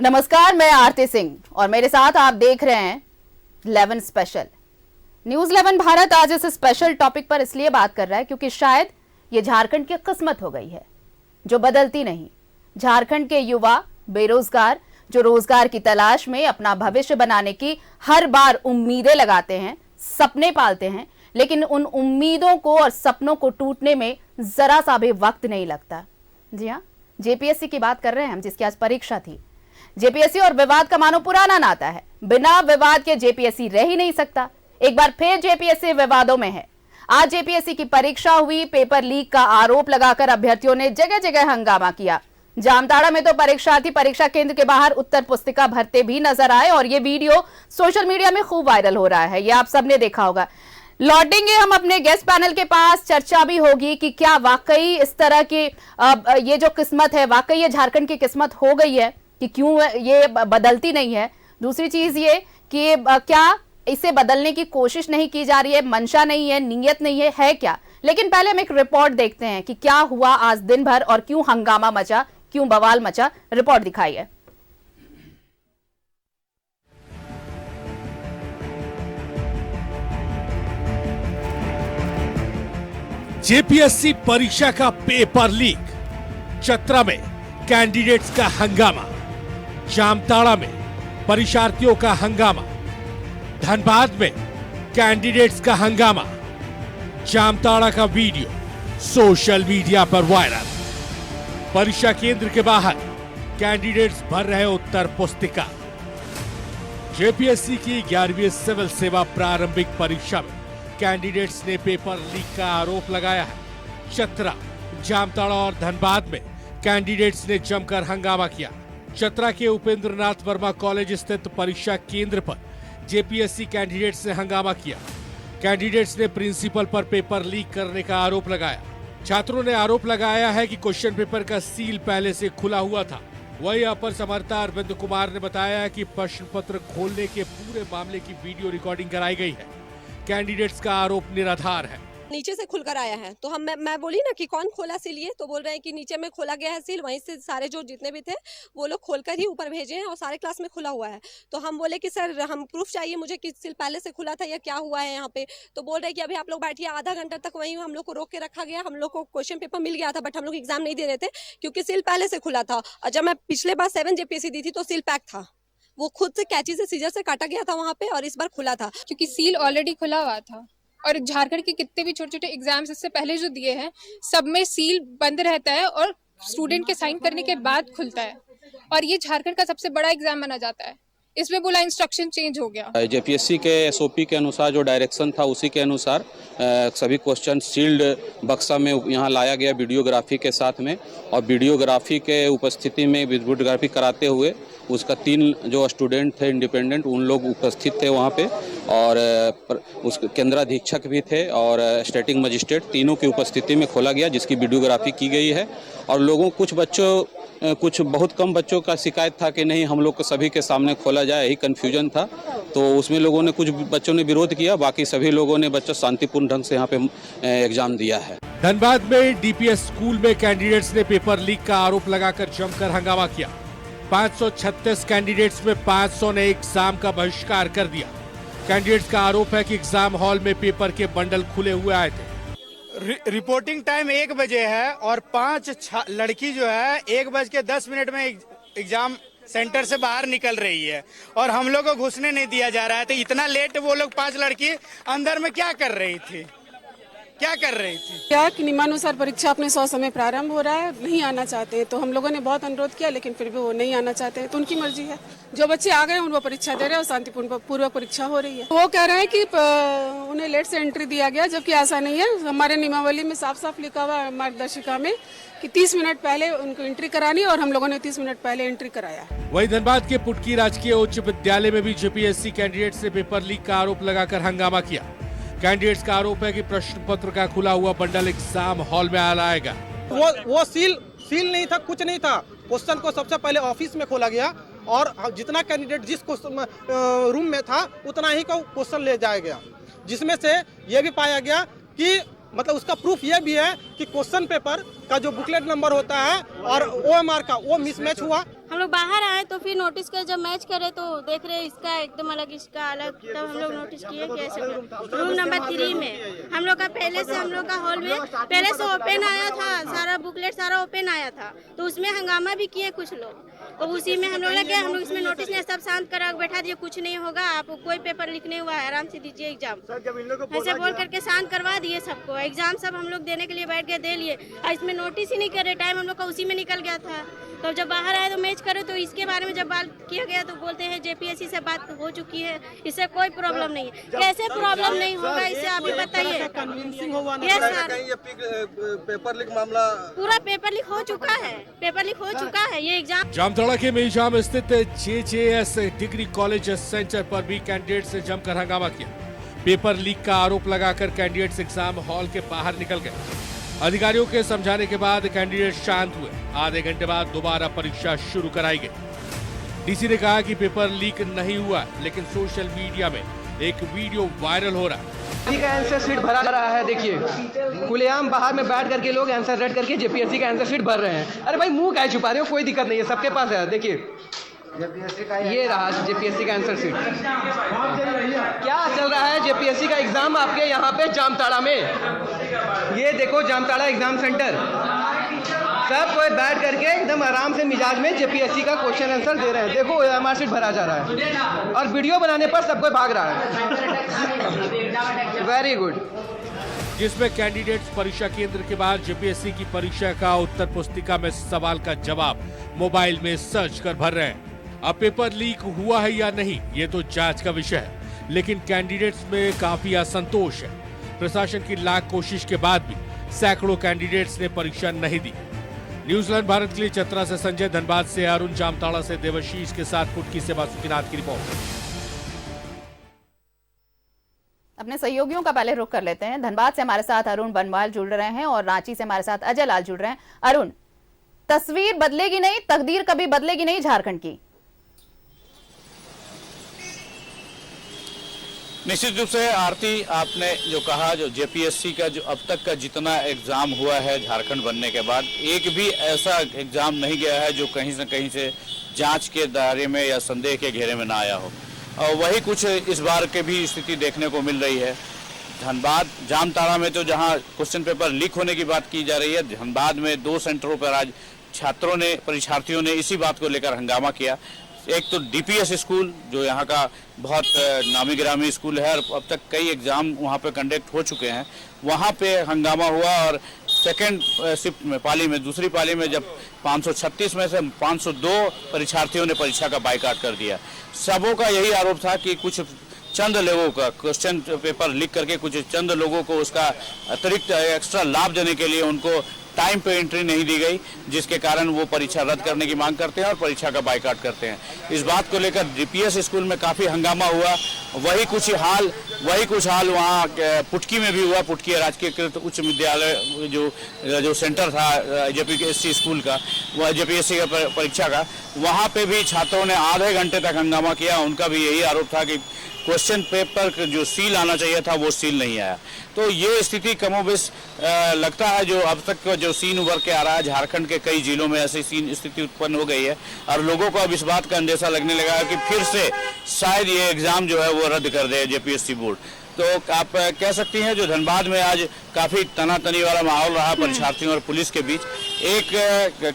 नमस्कार, मैं आरती सिंह और मेरे साथ आप देख रहे हैं 11 स्पेशल। न्यूज 11 भारत आज इस स्पेशल टॉपिक पर इसलिए बात कर रहा है क्योंकि शायद ये झारखंड की किस्मत हो गई है जो बदलती नहीं। झारखंड के युवा बेरोजगार जो रोजगार की तलाश में अपना भविष्य बनाने की हर बार उम्मीदें लगाते हैं, सपने पालते हैं, लेकिन उन उम्मीदों को और सपनों को टूटने में जरा सा भी वक्त नहीं लगता। जी हाँ, जेपीएससी की बात कर रहे हैं हम, जिसकी आज परीक्षा थी। जेपीएससी और विवाद का मानो पुराना नाता है। बिना विवाद के जेपीएससी रह ही नहीं सकता। एक बार फिर जेपीएससी विवादों में है। आज जेपीएससी की परीक्षा हुई। पेपर लीक का आरोप लगाकर अभ्यर्थियों ने जगह जगह हंगामा किया। जामताड़ा में तो परीक्षार्थी परीक्षा केंद्र के बाहर उत्तर पुस्तिका भरते भी नजर आए और ये वीडियो सोशल मीडिया में खूब वायरल हो रहा है। ये आप सबने देखा होगा। लौटेंगे हम अपने गेस्ट पैनल के पास, चर्चा भी होगी कि क्या वाकई इस तरह की ये जो किस्मत है, वाकई ये झारखंड की किस्मत हो गई है कि क्यों ये बदलती नहीं है। दूसरी चीज ये कि क्या इसे बदलने की कोशिश नहीं की जा रही है, मंशा नहीं है, नीयत नहीं है क्या। लेकिन पहले हम एक रिपोर्ट देखते हैं कि क्या हुआ आज दिन भर और क्यों हंगामा मचा, क्यों बवाल मचा। रिपोर्ट दिखाई है। जेपीएससी परीक्षा का पेपर लीक, चतरा में कैंडिडेट्स का हंगामा, जामताड़ा में परीक्षार्थियों का हंगामा, धनबाद में कैंडिडेट्स का हंगामा। जामताड़ा का वीडियो सोशल मीडिया पर वायरल। परीक्षा केंद्र के बाहर कैंडिडेट्स भर रहे उत्तर पुस्तिका। जेपीएससी की 11वीं सिविल सेवा प्रारंभिक परीक्षा में कैंडिडेट्स ने पेपर लीक का आरोप लगाया है। चतरा, जामताड़ा और धनबाद में कैंडिडेट्स ने जमकर हंगामा किया। चतरा के उपेंद्र नाथ वर्मा कॉलेज स्थित परीक्षा केंद्र पर जेपीएससी कैंडिडेट्स ने हंगामा किया। कैंडिडेट्स ने प्रिंसिपल पर पेपर लीक करने का आरोप लगाया। छात्रों ने आरोप लगाया है कि क्वेश्चन पेपर का सील पहले से खुला हुआ था। वही अपर समर्था अरविंद कुमार ने बताया कि प्रश्न पत्र खोलने के पूरे मामले की वीडियो रिकॉर्डिंग कराई गई है। कैंडिडेट्स का आरोप निराधार है। नीचे से खुलकर आया है तो मैं बोली ना कि कौन खोला सील, ये तो बोल रहे हैं कि नीचे में खोला गया है सील, वहीं से सारे जो जितने भी थे वो लोग खोलकर ही ऊपर भेजे हैं और सारे क्लास में खुला हुआ है। तो हम बोले कि सर हम प्रूफ चाहिए मुझे कि सील पहले से खुला था या क्या हुआ है यहाँ पे। तो बोल रहे कि अभी आप लोग बैठिए। आधा घंटा तक वहीं हम लोग को रोक के रखा गया। हम लोग को क्वेश्चन पेपर मिल गया था बट हम लोग एग्जाम नहीं दे रहे थे क्योंकि सील पहले से खुला था। और जब मैं पिछले बार 7 जेपीएससी दी थी तो सील पैक था, वो खुद से कैंची से सीजर से काटा गया था वहाँ पे, और इस बार खुला था क्योंकि सील ऑलरेडी खुला हुआ था। और झारखंड के कितने भी छोटे छोटे एग्जाम्स इससे पहले जो दिए हैं सब में सील बंद रहता है और स्टूडेंट के साइन करने के बाद खुलता है। और ये झारखंड का सबसे बड़ा एग्जाम माना जाता है। इसमें बोला इंस्ट्रक्शन चेंज हो गया। जेपीएससी के एसओपी के अनुसार जो डायरेक्शन था उसी के अनुसार सभी क्वेश्चन सील्ड बक्सा में यहाँ लाया गया वीडियोग्राफी के साथ में। और वीडियोग्राफी के उपस्थिति में वीडियोग्राफी कराते हुए उसका 3 जो स्टूडेंट थे इंडिपेंडेंट, उन लोग उपस्थित थे वहाँ पे। और उस केंद्राधीक्षक भी थे और स्टेटिंग मजिस्ट्रेट, तीनों की उपस्थिति में खोला गया जिसकी वीडियोग्राफी की गई है। और लोगों कुछ बहुत कम बच्चों का शिकायत था कि नहीं हम लोग को सभी के सामने खोला जाए, यही कन्फ्यूजन था। तो उसमें लोगों ने कुछ बच्चों ने विरोध किया, बाकी सभी लोगों ने बच्चों शांतिपूर्ण ढंग से यहाँ पे एग्जाम दिया है। धनबाद में डीपीएस स्कूल में कैंडिडेट्स ने पेपर लीक का आरोप लगाकर जमकर हंगामा किया। 536 कैंडिडेट्स में 500 ने एग्जाम का बहिष्कार कर दिया। कैंडिडेट्स का आरोप है कि एग्जाम हॉल में पेपर के बंडल खुले हुए आए थे। रिपोर्टिंग टाइम 1 बजे है और 5 लड़की जो है 1:10 में एग्जाम सेंटर से बाहर निकल रही है और हम लोग को घुसने नहीं दिया जा रहा है। तो इतना लेट वो लोग 5 लड़की अंदर में क्या कर रही थी? क्या कि नियमानुसार परीक्षा अपने समय प्रारंभ हो रहा है, नहीं आना चाहते हैं। तो हम लोगों ने बहुत अनुरोध किया लेकिन फिर भी वो नहीं आना चाहते हैं। तो उनकी मर्जी है। जो बच्चे आ गए उनको परीक्षा दे रहे हैं और शांतिपूर्ण पूर्वक परीक्षा हो रही है। वो कह रहे हैं कि उन्हें लेट से एंट्री दिया गया, जबकि ऐसा नहीं है। हमारे नियमावली में साफ साफ लिखा हुआ मार्गदर्शिका में कि 30 मिनट पहले उनको एंट्री करानी और हम लोगों ने 30 मिनट पहले एंट्री कराया। वहीं धनबाद के पुटकी राजकीय उच्च विद्यालय में भी जेपीएससी कैंडिडेट्स ने पेपर लीक का आरोप लगाकर हंगामा किया। कैंडिडेट्स का आरोप है कि प्रश्न पत्र का खुला हुआ बंडल एग्जाम हॉल में लाएगा। वो सील नहीं था, कुछ नहीं था। क्वेश्चन को सबसे पहले ऑफिस में खोला गया और जितना कैंडिडेट जिस रूम में था उतना ही को क्वेश्चन ले जाया गया, जिसमें से ये भी पाया गया कि मतलब उसका प्रूफ ये भी है कि क्वेश्चन पेपर का जो बुकलेट नंबर होता है और ओएमआर का वो मिसमैच हुआ। हम लोग बाहर आए तो फिर नोटिस कर जब मैच करे तो देख रहे इसका एकदम अलग इसका अलग, तब हम लोग नोटिस किए कि ऐसे रूम नंबर 3 में हम लोग का पहले से हम लोग का हॉल में पहले से ओपन आया था, सारा बुकलेट सारा ओपन आया था, तो उसमें हंगामा भी किए कुछ लोग, तो उसी में हम लोग लगे, हम लोग इसमें नोटिस नहीं, सब शांत करा बैठा दिए, कुछ नहीं होगा, आप कोई पेपर लिखने हुआ है, आराम से दीजिए एग्जाम, ऐसे बोल करके शांत करवा दिए सबको। एग्जाम सब हम लोग देने के लिए बैठ गए, दे लिए, और इसमें नोटिस ही नहीं करे, टाइम हम लोग का उसी में निकल गया था। तो जब बाहर आए तो मैच करे तो इसके बारे में जब बात किया गया तो बोलते हैं जेपीएससी से बात हो चुकी है, इससे कोई प्रॉब्लम नहीं है। कैसे प्रॉब्लम नहीं होगा इससे आप ही बताइए। यस सर, पेपर लीक मामला पूरा पेपर लीक हो चुका है, पेपर लीक हो चुका है। ये एग्जाम जामताड़ा के मेजाम स्थित JJS डिग्री कॉलेज सेंटर पर भी कैंडिडेट्स ने जमकर हंगामा किया। पेपर लीक का आरोप लगाकर कैंडिडेट्स एग्जाम हॉल के बाहर निकल गए। अधिकारियों के समझाने के बाद कैंडिडेट शांत हुए। आधे घंटे बाद दोबारा परीक्षा शुरू कराई गई। डीसी ने कहा कि पेपर लीक नहीं हुआ, लेकिन सोशल मीडिया में एक वीडियो वायरल हो रहा है। का आंसर शीट भरा रहा है, देखिए खुलेआम बाहर में बैठ करके लोग आंसर रेड करके जेपीएससी का आंसर शीट भर रहे हैं। अरे भाई मुंह काहे छुपा रहे हो, कोई दिक्कत नहीं है, सबके पास है। देखिए ये रहा जेपीएससी का आंसर शीट। क्या चल रहा है जेपीएससी का एग्जाम आपके यहाँ पे जामताड़ा में। ये देखो जामताड़ा एग्जाम सेंटर, सब कोई बैठ करके एकदम आराम से मिजाज में जेपीएससी का क्वेश्चन आंसर दे रहे हैं। देखो एमआर शीट भरा जा रहा है और वीडियो बनाने पर सब कोई भाग रहा है। Very good. जिसमें कैंडिडेट्स परीक्षा केंद्र के बाहर जेपीएससी की परीक्षा का उत्तर पुस्तिका में सवाल का जवाब मोबाइल में सर्च कर भर रहे हैं। अब पेपर लीक हुआ है या नहीं, ये तो जांच का विषय है, लेकिन कैंडिडेट्स में काफी असंतोष है। प्रशासन की लाख कोशिश के बाद भी सैकड़ों कैंडिडेट्स ने परीक्षा नहीं दी। न्यूजीलैंड भारत के लिए चतरा से संजय, धनबाद से अरुण, जामताड़ा से देवशीष के साथ पुटकी से बासुकीनाथ की रिपोर्ट। अपने सहयोगियों का पहले रुख कर लेते हैं। धनबाद से हमारे साथ अरुण बनवाल जुड़ रहे हैं और रांची से हमारे साथ अजय लाल जुड़ रहे हैं। अरुण, तस्वीर बदलेगी नहीं, तकदीर कभी बदलेगी नहीं झारखंड की। निश्चित रूप से आरती, आपने जो कहा, जो जेपीएससी का जो अब तक का जितना एग्जाम हुआ है झारखंड बनने के बाद, एक भी ऐसा एग्जाम नहीं गया है जो कहीं से कहीं से जांच के दायरे में या संदेह के घेरे में ना आया हो। और वही कुछ इस बार के भी स्थिति देखने को मिल रही है। धनबाद जामताड़ा में तो जहां क्वेश्चन पेपर लीक होने की बात की जा रही है, धनबाद में 2 सेंटरों पर आज छात्रों ने, परीक्षार्थियों ने इसी बात को लेकर हंगामा किया। एक तो डीपीएस स्कूल जो यहाँ का बहुत नामी गिरामी स्कूल है और अब तक कई एग्जाम वहाँ पे कंडक्ट हो चुके हैं, वहाँ पे हंगामा हुआ। और सेकेंड शिफ्ट में, पाली में, दूसरी पाली में जब 536 में से 502 परीक्षार्थियों ने परीक्षा का बाइकाट कर दिया। सबों का यही आरोप था कि कुछ चंद लोगों का क्वेश्चन पेपर लीक करके कुछ चंद लोगों को उसका अतिरिक्त एक्स्ट्रा लाभ देने के लिए उनको टाइम पे एंट्री नहीं दी गई, जिसके कारण वो परीक्षा रद्द करने की मांग करते हैं और परीक्षा का बाइकाट करते हैं। इस बात को लेकर डीपीएस स्कूल में काफी हंगामा हुआ। वही कुछ हाल वहाँ पुटकी में भी हुआ। पुटकी राजकीय उच्च विद्यालय जो सेंटर था जेपीएससी स्कूल का, वह जेपीएससी का परीक्षा का, वहाँ पे भी छात्रों ने आधे घंटे तक हंगामा किया। उनका भी यही आरोप था कि क्वेश्चन पेपर का जो सील आना चाहिए था वो सील नहीं आया। तो ये स्थिति कमोबेश लगता है जो अब तक जो सीन उभर के आ रहा है, झारखंड के कई जिलों में ऐसी स्थिति उत्पन्न हो गई है और लोगों को अब इस बात का अंदेशा लगने लगा है कि फिर से शायद ये एग्जाम जो है वो रद्द कर दे जेपीएससी बोर्ड। तो आप कह सकती हैं जो धनबाद में आज काफी तनातनी वाला माहौल रहा परीक्षार्थियों और पुलिस के बीच।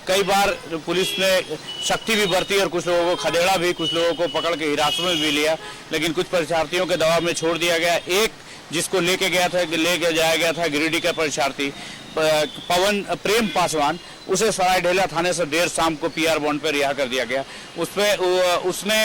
कई बार पुलिस ने शक्ति भी बरती और कुछ लोगों को खदेड़ा भी, कुछ लोगों को पकड़ के हिरासत में भी लिया, लेकिन कुछ परीक्षार्थियों के दबाव में छोड़ दिया गया। एक जिसको लेके जाया गया था गिरिडीह का परीक्षार्थी पवन प्रेम पासवान, उसे सरायढेला थाने से देर शाम को पीआर बॉन्ड पर रिहा कर दिया गया। उसने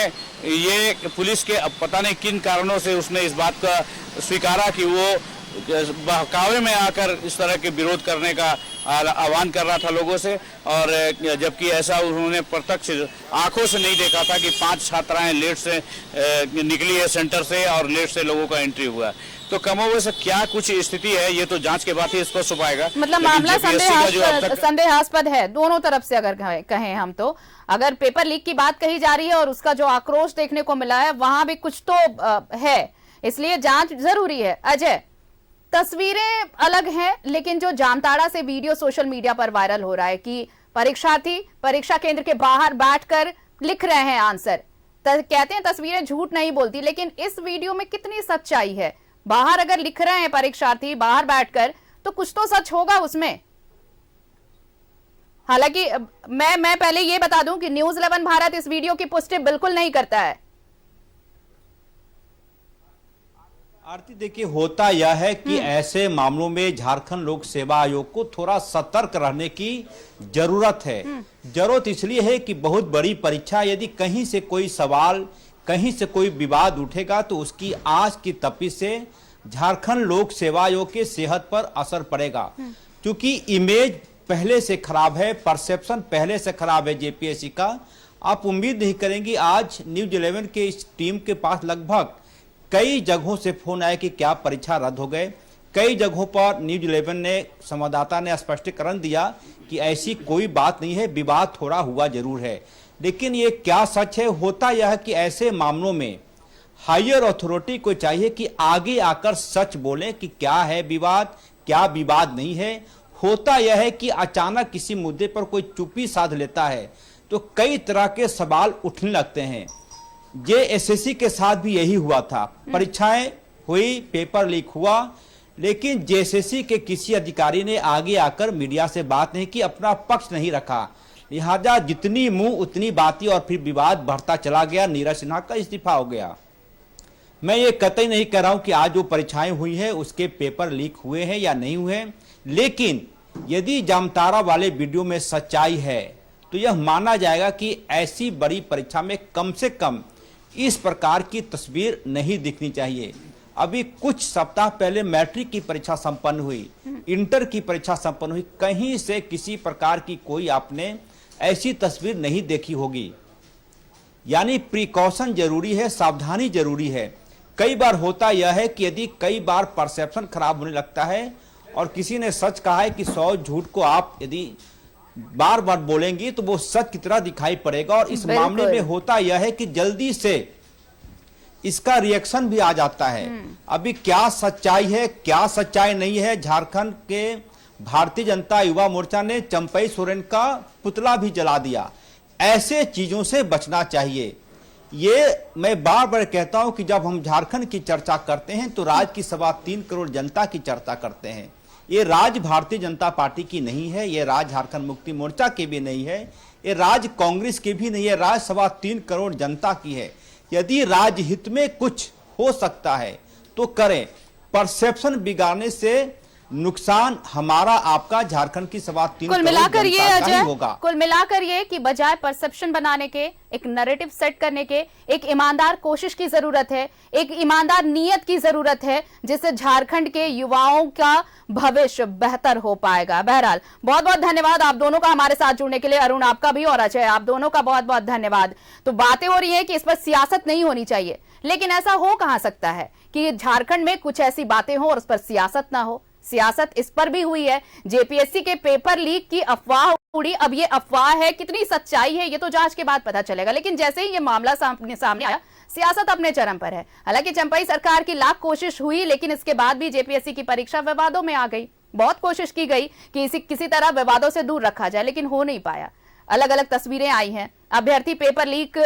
ये पुलिस के अब पता नहीं किन कारणों से उसने इस बात का स्वीकारा कि वो बहकावे में आकर इस तरह के विरोध करने का आह्वान कर रहा था लोगों से, और जबकि ऐसा उन्होंने प्रत्यक्ष आंखों से नहीं देखा था कि 5 छात्राएं लेट से निकली है सेंटर से और लेट से लोगों का एंट्री हुआ। तो कमोबेश क्या कुछ स्थिति है ये तो जांच के बाद ही स्पष्ट हो पाएगा। मतलब मामला संदेहास्पद है दोनों तरफ से। अगर कहें हम तो, अगर पेपर लीक की बात कही जा रही है और उसका जो आक्रोश देखने को मिला है वहां भी कुछ तो है, इसलिए जांच जरूरी है। अजय, तस्वीरें अलग हैं, लेकिन जो जामताड़ा से वीडियो सोशल मीडिया पर वायरल हो रहा है कि परीक्षार्थी परीक्षा केंद्र के बाहर बैठकर लिख रहे हैं आंसर। कहते हैं तस्वीरें झूठ नहीं बोलती, लेकिन इस वीडियो में कितनी सच्चाई है? बाहर अगर लिख रहे हैं परीक्षार्थी बाहर बैठकर, तो कुछ तो सच होगा उसमें। हालांकि मैं पहले ये बता दूं कि न्यूज़ 11 भारत इस वीडियो की पुष्टि बिल्कुल नहीं करता है। आरती, देखिए होता यह है कि ऐसे मामलों में झारखंड लोक सेवा आयोग को थोड़ा सतर्क रहने की जरूरत है। जरूरत इसलिए है कि बहुत बड़ी परीक्षा, यदि कहीं से कोई सवाल, कहीं से कोई विवाद उठेगा तो उसकी आंच की तपिश से झारखंड लोक सेवा आयोग के सेहत पर असर पड़ेगा। क्योंकि इमेज पहले से खराब है, परसेप्शन पहले से खराब है जेपीएससी का। आप उम्मीद नहीं करेंगे, आज न्यूज़ 11 के इस टीम के पास लगभग कई जगहों से फोन आए कि क्या परीक्षा रद्द हो गए। कई जगहों पर न्यूज़ 11 ने, संवाददाता ने स्पष्टीकरण दिया कि ऐसी कोई बात नहीं है, विवाद थोड़ा हुआ जरूर है। लेकिन ये क्या सच है? होता यह है कि ऐसे मामलों में हायर अथॉरिटी को चाहिए कि आगे आकर सच बोलें कि क्या है विवाद, क्या विवाद नहीं है। होता यह है कि अचानक किसी मुद्दे पर कोई चुप्पी साध लेता है तो कई तरह के सवाल उठने लगते हैं। जेएसएससी के साथ भी यही हुआ था। परीक्षाएं हुई, पेपर लीक हुआ, लेकिन जेएसएससी के किसी अधिकारी ने आगे आकर मीडिया से बात नहीं की, अपना पक्ष नहीं रखा। लिहाजा जितनी मुंह उतनी बातें और फिर विवाद बढ़ता चला गया। नीरज सिन्हा का इस्तीफा हो गया। मैं ये कतई नहीं कह रहा हूं कि आज जो परीक्षाएं हुई हैं उसके पेपर लीक हुए हैं या नहीं हुए, लेकिन यदि जामताड़ा वाले वीडियो में सच्चाई है तो यह माना जाएगा कि ऐसी बड़ी परीक्षा में कम से कम इस प्रकार की तस्वीर नहीं दिखनी चाहिए। अभी कुछ सप्ताह पहले मैट्रिक की परीक्षा संपन्न हुई, इंटर की परीक्षा संपन्न हुई, कहीं से किसी प्रकार की कोई आपने ऐसी तस्वीर नहीं देखी होगी। यानी प्रिकॉशन जरूरी है, सावधानी जरूरी है। कई बार होता यह है कि यदि कई बार परसेप्शन खराब होने लगता है, और किसी ने सच कहा है कि 100 झूठ को आप यदि बार बार बोलेंगी तो वो सच की तरह दिखाई पड़ेगा। और इस मामले में होता यह है कि जल्दी से इसका रिएक्शन भी आ जाता है। अभी क्या सच्चाई है, क्या सच्चाई नहीं है, झारखंड के भारतीय जनता युवा मोर्चा ने चंपई सोरेन का पुतला भी जला दिया। ऐसे चीजों से बचना चाहिए। ये मैं बार बार कहता हूं कि जब हम झारखंड की चर्चा करते हैं तो राज्य की 3.25 करोड़ जनता की चर्चा करते हैं। ये राज्य भारतीय जनता पार्टी की नहीं है, ये राज्य झारखंड मुक्ति मोर्चा की भी नहीं है, ये राज्य कांग्रेस की भी नहीं है, राज्य 3.25 करोड़ जनता की है। यदि राज्य हित में कुछ हो सकता है तो करें। परसेप्शन बिगाड़ने से नुकसान हमारा आपका, झारखंड की 3.25 कुल मिलाकर ये अजय, होगा। कुल मिलाकर ये कि बजाय परसेप्शन बनाने के, एक नैरेटिव सेट करने के, एक ईमानदार कोशिश की जरूरत है, एक ईमानदार नीयत की जरूरत है, जिससे झारखंड के युवाओं का भविष्य बेहतर हो पाएगा। बहरहाल बहुत बहुत धन्यवाद आप दोनों का हमारे साथ जुड़ने के लिए। अरुण आपका भी और अजय आप दोनों का बहुत बहुत धन्यवाद। तो बातें हो रही है कि इस पर सियासत नहीं होनी चाहिए, लेकिन ऐसा हो कहां सकता है कि झारखंड में कुछ ऐसी बातें हो और उस पर सियासत ना हो। सियासत इस पर भी हुई है। जेपीएससी के पेपर लीक की अफवाह उड़ी। अब ये अफवाह है, कितनी सच्चाई है ये तो जांच के बाद पता चलेगा, लेकिन जैसे ही ये मामला सामने आया, सियासत अपने चरम पर है। हालांकि चंपई सरकार की लाख कोशिश हुई, लेकिन इसके बाद भी जेपीएससी की परीक्षा विवादों में आ गई। बहुत कोशिश की गई कि इसे किसी तरह विवादों से दूर रखा जाए, लेकिन हो नहीं पाया। अलग अलग तस्वीरें आई हैं। अभ्यर्थी पेपर लीक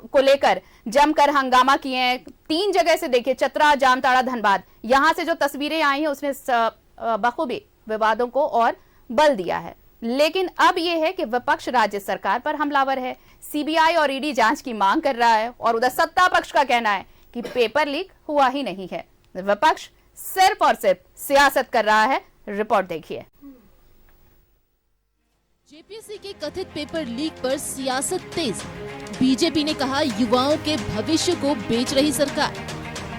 को लेकर जमकर हंगामा किए हैं। 3 जगह से देखिए, चतरा, जामताड़ा, धनबाद, यहां से जो तस्वीरें आई हैं उसने बखूबी विवादों को और बल दिया है। लेकिन अब यह है कि विपक्ष राज्य सरकार पर हमलावर है। सीबीआई और ईडी जांच की मांग कर रहा है और उधर सत्ता पक्ष का कहना है कि पेपर लीक हुआ ही नहीं है। विपक्ष सिर्फ और सिर्फ सियासत कर रहा है। रिपोर्ट देखिए। जेपीएससी के कथित पेपर लीक पर सियासत तेज। बीजेपी ने कहा युवाओं के भविष्य को बेच रही सरकार।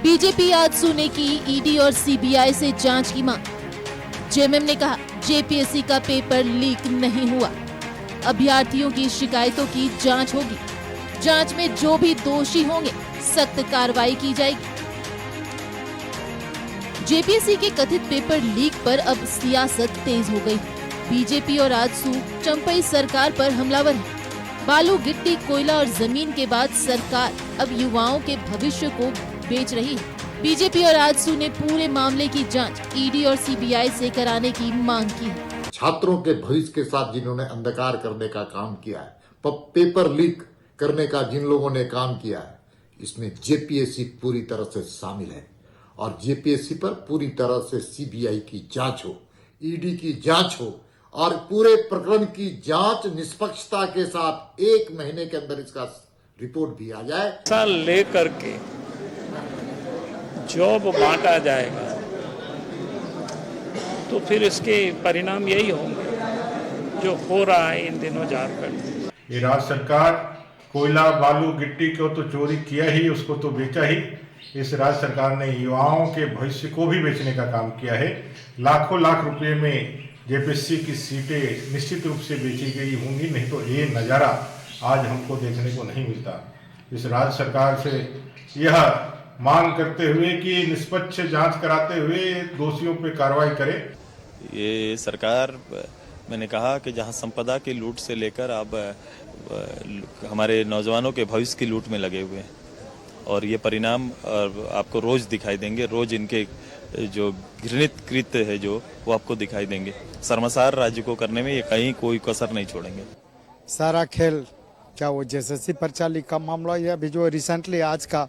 बीजेपी आजसू ने की ईडी और सीबीआई से जांच की मांग। जेएमएम ने कहा जेपीएससी का पेपर लीक नहीं हुआ, अभ्यर्थियों की शिकायतों की जांच होगी। जांच में जो भी दोषी होंगे सख्त कार्रवाई की जाएगी। जेपीएससी के कथित पेपर लीक पर अब सियासत तेज हो गई। बीजेपी और आजसू चंपई सरकार पर हमलावर है। बालू, गिट्टी, कोयला और जमीन के बाद सरकार अब युवाओं के भविष्य को बेच रही है। बीजेपी और आजसू ने पूरे मामले की जांच ईडी और सीबीआई से कराने की मांग की है। छात्रों के भविष्य के साथ जिन्होंने अंधकार करने का काम किया है, पेपर लीक करने का जिन लोगों ने काम किया है, इसमें जेपीएससी पूरी तरह से शामिल है और जेपीएससी पर पूरी तरह से सीबीआई की जांच हो, ईडी की जांच हो और पूरे प्रकरण की जांच निष्पक्षता के साथ 1 महीने के अंदर इसका रिपोर्ट भी आ जाए। साल ले करके जॉब बांटा जाएगा तो फिर इसके परिणाम यही होंगे जो हो रहा है इन दिनों झारखंड। ये राज्य सरकार कोयला बालू गिट्टी को तो चोरी किया ही, उसको तो बेचा ही। इस राज्य सरकार ने युवाओं के भविष्य को भी बेचने का काम किया है। लाखों लाख रुपए में जेपीएससी की सीटें निश्चित रूप से बेची गई होंगी, नहीं तो ये नज़ारा आज हमको देखने को नहीं मिलता। इस राज्य सरकार से यह मांग करते हुए कि निष्पक्ष जांच कराते हुए दोषियों पर कार्रवाई करे। ये सरकार, मैंने कहा कि जहां संपदा की लूट से लेकर अब हमारे नौजवानों के भविष्य की लूट में लगे हुए हैं और ये परिणाम आपको रोज दिखाई देंगे। रोज इनके जो घृणित कृत्य है जो वो आपको दिखाई देंगे। शर्मसार राज्य को करने में ये कहीं कोई कसर नहीं छोड़ेंगे। सारा खेल, क्या वो जेएसएससी पर्चा लीक का मामला या अभी जो रिसेंटली आज का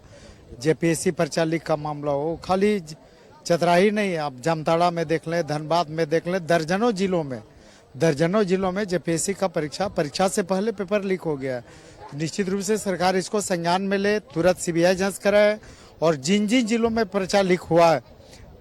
जेपीएससी पर्चा लीक का मामला हो, खाली चतरा ही नहीं, आप जामताड़ा में देख लें, धनबाद में देख लें, दर्जनों जिलों में जेपीएससी का परीक्षा से पहले पेपर लीक हो गया है। निश्चित रूप से सरकार इसको संज्ञान में ले, तुरंत सीबीआई जांच कराए और जिन जिलों में पर्चा लीक हुआ है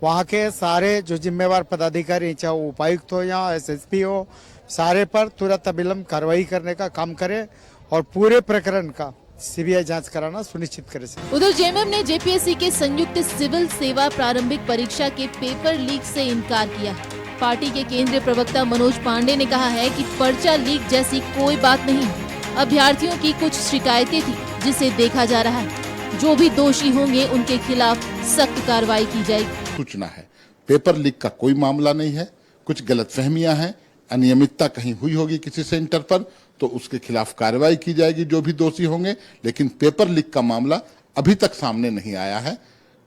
वहाँ के सारे जो जिम्मेवार पदाधिकारी, चाहे वो उपायुक्त हो या एसएसपी हो, सारे पर तुरंत अविलंब कार्रवाई करने का काम करे और पूरे प्रकरण का सीबीआई जांच कराना सुनिश्चित करे। उधर जेएमएम ने जेपीएससी के संयुक्त सिविल सेवा प्रारंभिक परीक्षा के पेपर लीक से इनकार किया। पार्टी के केंद्रीय प्रवक्ता मनोज पांडे ने कहा है कि पर्चा लीक जैसी कोई बात नहीं, अभ्यर्थियों की कुछ शिकायतें थी जिसे देखा जा रहा है। जो भी दोषी होंगे उनके खिलाफ सख्त कार्रवाई की जाएगी। सूचना है, पेपर लीक का कोई मामला नहीं है। कुछ गलतफहमियां हैं, अनियमितता कहीं हुई होगी किसी सेंटर पर तो उसके खिलाफ कार्रवाई की जाएगी जो भी दोषी होंगे, लेकिन पेपर लीक का मामला अभी तक सामने नहीं आया है।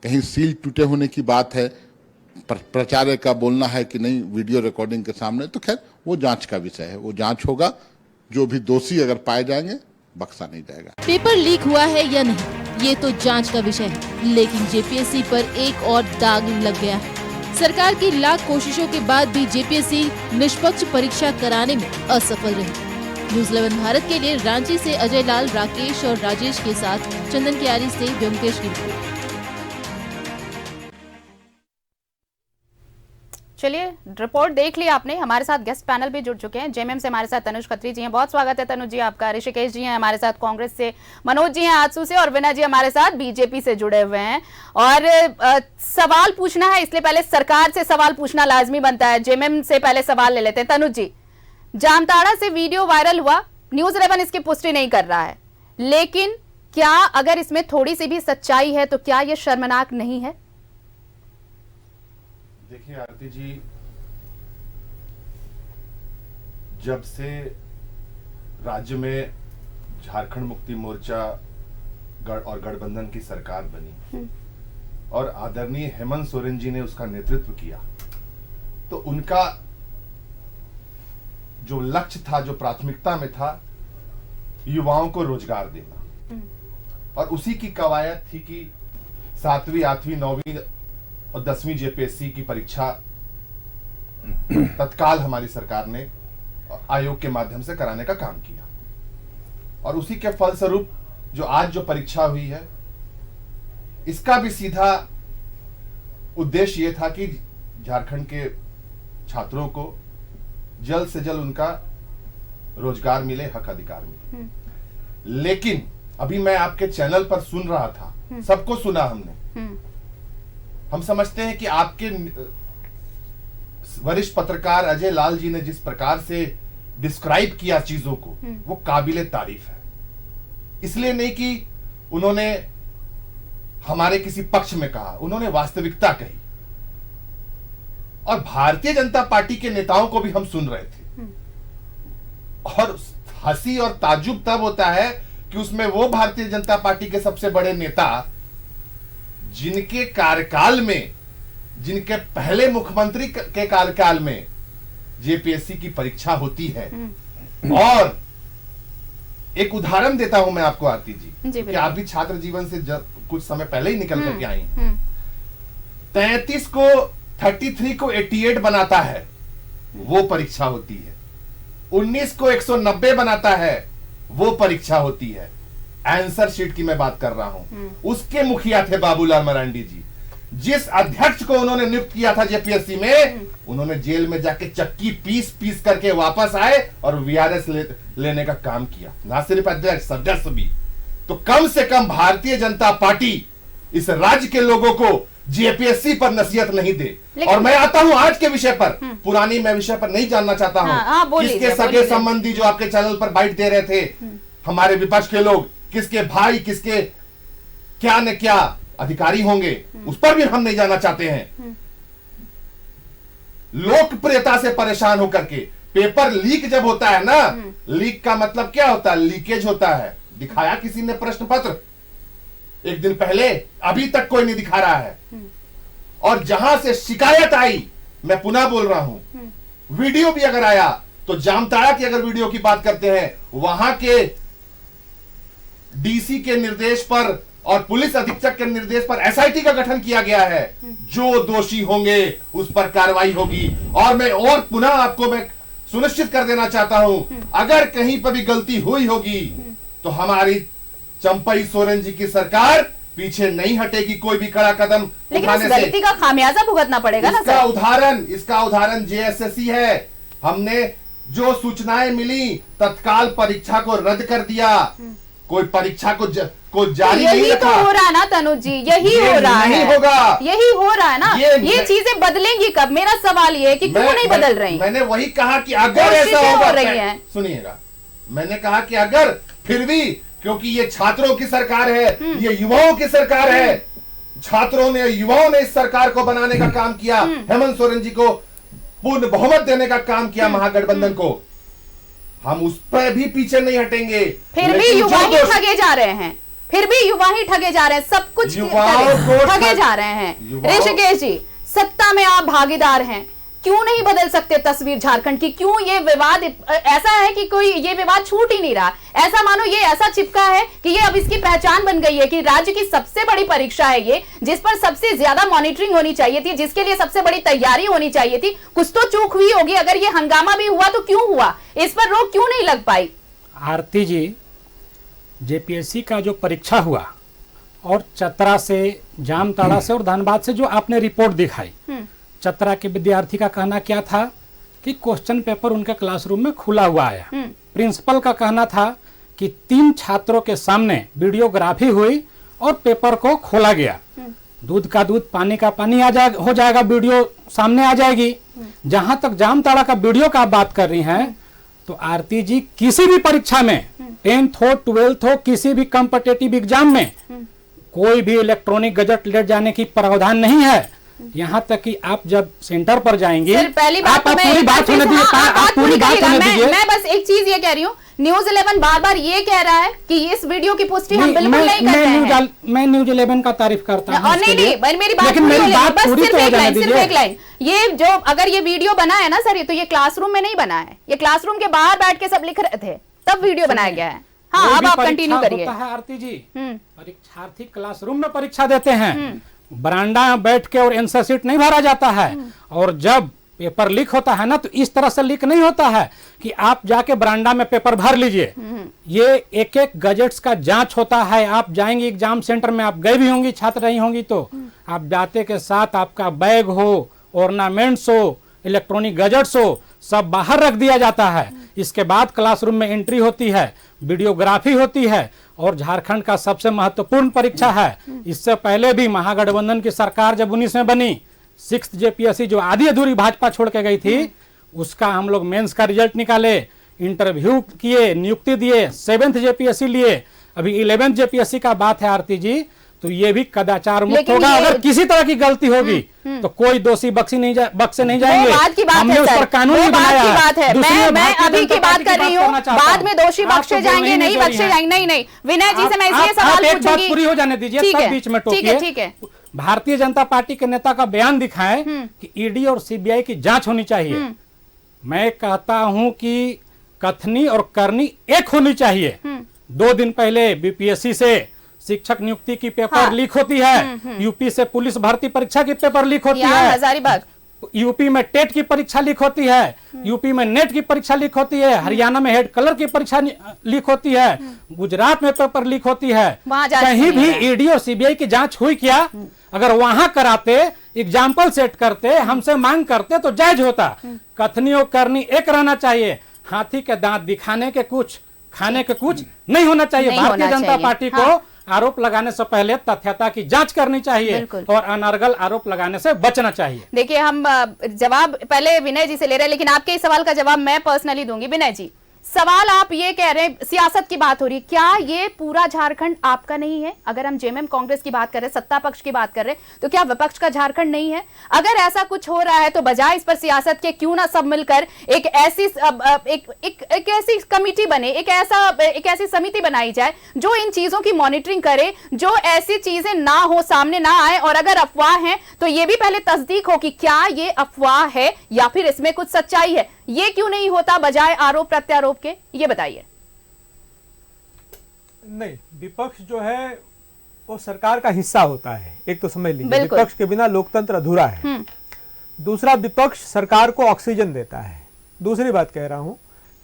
कहीं सील टूटे होने की बात है, प्रचार्य का बोलना है कि नहीं वीडियो रिकॉर्डिंग के सामने, तो खैर वो जांच का विषय है, वो जांच होगा। जो भी दोषी अगर पाए जाएंगे बख्शा नहीं जाएगा। पेपर लीक हुआ है या नहीं ये तो जांच का विषय है, लेकिन जेपीएससी पर एक और दाग लग गया है। सरकार की लाख कोशिशों के बाद भी जेपीएससी निष्पक्ष परीक्षा कराने में असफल रही। न्यूज़ 11 भारत के लिए रांची से अजय लाल, राकेश और राजेश के साथ चंदन कियारी से व्योमकेश की रिपोर्ट। चलिए, रिपोर्ट देख ली आपने। हमारे साथ गेस्ट पैनल भी जुड़ चुके हैं। जेएमएम से हमारे साथ तनुज खत्री जी हैं, बहुत स्वागत है तनुज जी आपका। ऋषिकेश जी हैं हमारे साथ कांग्रेस से, मनोज जी हैं आजसू से और विनय जी हमारे साथ बीजेपी से जुड़े हुए हैं। और सवाल पूछना है, इसलिए पहले सरकार से सवाल पूछना लाजमी बनता है। जेएमएम से पहले सवाल ले लेते हैं। तनुज जी, जामताड़ा से वीडियो वायरल हुआ, न्यूज़ 11 इसकी पुष्टि नहीं कर रहा है, लेकिन क्या अगर इसमें थोड़ी सी भी सच्चाई है तो क्या यह शर्मनाक नहीं है? देखिए आरती जी, जब से राज्य में झारखंड मुक्ति मोर्चा और गठबंधन की सरकार बनी और आदरणीय हेमंत सोरेन जी ने उसका नेतृत्व किया, तो उनका जो लक्ष्य था, जो प्राथमिकता में था, युवाओं को रोजगार देना। और उसी की कवायद थी कि 7वीं, 8वीं, 9वीं और 10वीं जेपीएससी की परीक्षा तत्काल हमारी सरकार ने आयोग के माध्यम से कराने का काम किया। और उसी के फलस्वरूप जो आज जो परीक्षा हुई है, इसका भी सीधा उद्देश्य यह था कि झारखंड के छात्रों को जल्द से जल्द उनका रोजगार मिले, हक अधिकार मिले। लेकिन अभी मैं आपके चैनल पर सुन रहा था, सबको सुना हमने। हम समझते हैं कि आपके वरिष्ठ पत्रकार अजय लाल जी ने जिस प्रकार से डिस्क्राइब किया चीजों को, वो काबिले तारीफ है। इसलिए नहीं कि उन्होंने हमारे किसी पक्ष में कहा, उन्होंने वास्तविकता कही। और भारतीय जनता पार्टी के नेताओं को भी हम सुन रहे थे। और हंसी और ताज्जुब तब होता है कि उसमें वो भारतीय जनता पार्टी के सबसे बड़े नेता, जिनके कार्यकाल में, जिनके पहले मुख्यमंत्री के कार्यकाल में जेपीएससी की परीक्षा होती है। और एक उदाहरण देता हूं मैं आपको आरती जी कि आप भी छात्र जीवन से कुछ समय पहले ही निकल करके आई। 33 को 33 को 88 बनाता है, वो परीक्षा होती है। 19 को 190 बनाता है, वो परीक्षा होती है। आंसर शीट की मैं बात कर रहा हूं। उसके मुखिया थे बाबूलाल मरांडी जी। जिस अध्यक्ष को उन्होंने नियुक्त किया था जेपीएससी में, उन्होंने जेल में जाके चक्की पीस पीस करके वापस आए और वीआरएस लेने का काम किया। ना सिर्फ अध्यक्ष, सदस्य भी। तो कम से कम भारतीय जनता पार्टी इस राज्य के लोगों को जेपीएससी पर नसीहत नहीं दे। और मैं आता हूं आज के विषय पर, पुरानी मैं विषय पर नहीं जानना चाहता हूं। किसके सगे संबंधी जो आपके चैनल पर बाइट दे रहे थे, हमारे विपक्ष के लोग, किसके भाई, किसके क्या न क्या अधिकारी होंगे, उस पर भी हम नहीं जाना चाहते हैं। लोकप्रियता से परेशान होकर के पेपर लीक जब होता है ना, लीक का मतलब क्या होता है? लीकेज होता है। दिखाया किसी ने प्रश्न पत्र एक दिन पहले, अभी तक कोई नहीं दिखा रहा है। और जहां से शिकायत आई, मैं पुनः बोल रहा हूं, वीडियो भी अगर आया तो जामताड़ा की अगर वीडियो की बात करते हैं, वहां के डीसी के निर्देश पर और पुलिस अधीक्षक के निर्देश पर एसआईटी का गठन किया गया है। जो दोषी होंगे उस पर कार्रवाई होगी। और मैं और पुनः आपको मैं सुनिश्चित कर देना चाहता हूं, अगर कहीं पर भी गलती हुई होगी तो हमारी चंपई सोरेन जी की सरकार पीछे नहीं हटेगी कोई भी कड़ा कदम उठाने से। गलती का खामियाजा भुगतना पड़ेगा ना सर। इसका उदाहरण जेएसएससी है। हमने जो सूचनाएं मिली, तत्काल परीक्षा को रद्द कर दिया। कोई परीक्षा को जारी नहीं यही रखा। तो हो रहा है ना तनुज जी, यही हो रहा है। नहीं होगा, यही हो रहा है ना। ये चीजें बदलेंगी कब? मेरा सवाल ये है कि क्यों नहीं बदल रही? मैंने वही कहा कि अगर ऐसा हो रही है, सुनिएगा, मैंने कहा कि अगर फिर भी, क्योंकि ये छात्रों की सरकार है, ये युवाओं की सरकार है, छात्रों ने, युवाओं ने इस सरकार को बनाने का काम किया, हेमंत सोरेन जी को पूर्ण बहुमत देने का काम किया, महागठबंधन को, हम उस पर भी पीछे नहीं हटेंगे। फिर भी युवा ही ठगे जा रहे हैं, फिर भी युवा ही ठगे जा रहे हैं, सब कुछ ठगे जा रहे हैं। ऋषिकेश जी, सत्ता में आप भागीदार हैं, क्यों नहीं बदल सकते तस्वीर झारखंड की? क्यों ये विवाद ऐसा है कि कोई ये विवाद छूट ही नहीं रहा? ऐसा मानो ये ऐसा चिपका है कि ये अब इसकी पहचान बन गई है कि राज्य की सबसे बड़ी परीक्षा है ये, जिस पर सबसे ज्यादा मॉनिटरिंग होनी चाहिए थी, जिसके लिए सबसे बड़ी तैयारी होनी चाहिए थी। कुछ तो चूक हुई होगी। अगर ये हंगामा भी हुआ तो क्यों हुआ? इस पर रोक क्यों नहीं लग पाई? आरती जी, जेपीएससी का जो परीक्षा हुआ और चतरा से, जामताड़ा से और धनबाद से जो आपने रिपोर्ट दिखाई, चतरा के विद्यार्थी का कहना क्या था कि क्वेश्चन पेपर उनके क्लासरूम में खुला हुआ आया। प्रिंसिपल का कहना था कि 3 छात्रों के सामने वीडियोग्राफी हुई और पेपर को खोला गया। दूध का दूध, पानी का पानी हो जाएगा, वीडियो सामने आ जाएगी। जहां तक जामताड़ा का वीडियो का आप बात कर रही हैं, तो आरती जी, किसी भी परीक्षा में, 10th हो, 12th हो, किसी भी कॉम्पिटिटिव एग्जाम में कोई भी इलेक्ट्रॉनिक गजट ले जाने की प्रावधान नहीं है। यहाँ तक कि आप जब सेंटर पर जाएंगे, पहली बात आप पूरी बात होने दीजिए। मैं बस एक चीज ये कह रही हूँ, न्यूज 11 बार बार ये कह रहा है कि इस वीडियो की पुष्टि हम बिल्कुल नहीं करते हैं। मैं न्यूज 11 का तारीफ करता हूँ। नहीं, मेरी बात सिर्फ एक लाइन, ये जो अगर ये वीडियो बना है ना सर, तो ये क्लासरूम में नहीं बना है, ये क्लासरूम के बाहर बैठ के सब लिख रहे थे, तब वीडियो बनाया गया है। हाँ, अब आप कंटिन्यू करिए। आरती जी, परीक्षार्थी क्लासरूम में परीक्षा देते हैं, बरांडा में बैठ के और आंसर शीट नहीं भरा जाता है। और जब पेपर लीक होता है ना, तो इस तरह से लीक नहीं होता है कि आप जाके बरांडा में पेपर भर लीजिए। ये एक एक गजेट्स का जांच होता है। आप जाएंगे एग्जाम सेंटर में, आप गए भी होंगी, छात्र नहीं होंगी, तो आप जाते के साथ आपका बैग हो, ऑर्नामेंट्स हो, इलेक्ट्रॉनिक गजेट्स हो, सब बाहर रख दिया जाता है। इसके बाद क्लासरूम में एंट्री होती है, वीडियोग्राफी होती है, और झारखंड का सबसे महत्वपूर्ण परीक्षा है। इससे पहले भी महागठबंधन की सरकार जब 19 में बनी, 6th जेपीएससी जो आधी अधूरी भाजपा छोड़ के गई थी, उसका हम लोग मेंस का रिजल्ट निकाले, इंटरव्यू किए, नियुक्ति दिए, 7th जेपीएससी लिए, अभी 11th जेपीएससी का बात है आरती जी, तो ये भी कदाचार मुक्त होगा। अगर किसी तरह की गलती होगी तो कोई दोषी बक्से नहीं जाएंगे। हमने उस पर कानून भी बनाया है। मैं अभी की बात कर रही हूँ, बाद में दोषी बख्शे जाएंगे, नहीं बख्शे जाएंगे। नहीं, विनय जी से मैं इसलिए सवाल पूछूंगी, पूरी हो जाने दीजिए, सब बीच में टोकिए। ठीक है। भारतीय जनता पार्टी के नेता का बयान दिखाएं कि ईडी और सीबीआई की जांच होनी चाहिए। मैं कहता हूं कि कथनी और करनी एक होनी चाहिए। 2 दिन पहले बीपीएससी से शिक्षक नियुक्ति की पेपर लीक होती है, यूपी से पुलिस भर्ती परीक्षा की पेपर लीक होती है, हजारीबाग यूपी में टेट की परीक्षा लीक होती है, यूपी में नेट की परीक्षा लीक होती है, हरियाणा में हेड कलर की परीक्षा लीक होती है, गुजरात में पेपर लीक होती है। कहीं भी ईडी और सीबीआई की जांच हुई क्या? अगर वहां कराते, एग्जाम्पल सेट करते, हमसे मांग करते तो जायज होता। कथनी और करनी एक रहना चाहिए। हाथी के दांत दिखाने के कुछ, खाने के कुछ नहीं होना चाहिए। भारतीय जनता पार्टी को आरोप लगाने से पहले तथ्यता की जांच करनी चाहिए और अनर्गल आरोप लगाने से बचना चाहिए। देखिए, हम जवाब पहले विनय जी से ले रहे हैं, लेकिन आपके इस सवाल का जवाब मैं पर्सनली दूंगी। विनय जी, सवाल आप ये कह रहे हैं, सियासत की बात हो रही है, क्या ये पूरा झारखंड आपका नहीं है? अगर हम जेएमएम कांग्रेस की बात कर रहे हैं, सत्ता पक्ष की बात कर रहे हैं, तो क्या विपक्ष का झारखंड नहीं है? अगर ऐसा कुछ हो रहा है तो बजाय इस पर सियासत के क्यों ना सब मिलकर एक ऐसी कमेटी बने, एक ऐसी समिति बनाई जाए जो इन चीजों की मॉनिटरिंग करे, जो ऐसी चीजें ना हो, सामने ना आए, और अगर अफवाह है तो ये भी पहले तस्दीक हो कि क्या ये अफवाह है या फिर इसमें कुछ सच्चाई है। ये क्यों नहीं होता बजाय आरोप प्रत्यारोप के? ये बताइए। नहीं, विपक्ष जो है वो सरकार का हिस्सा होता है, एक तो समझ लीजिए। विपक्ष के बिना लोकतंत्र अधूरा है। दूसरा, विपक्ष सरकार को ऑक्सीजन देता है। दूसरी बात कह रहा हूं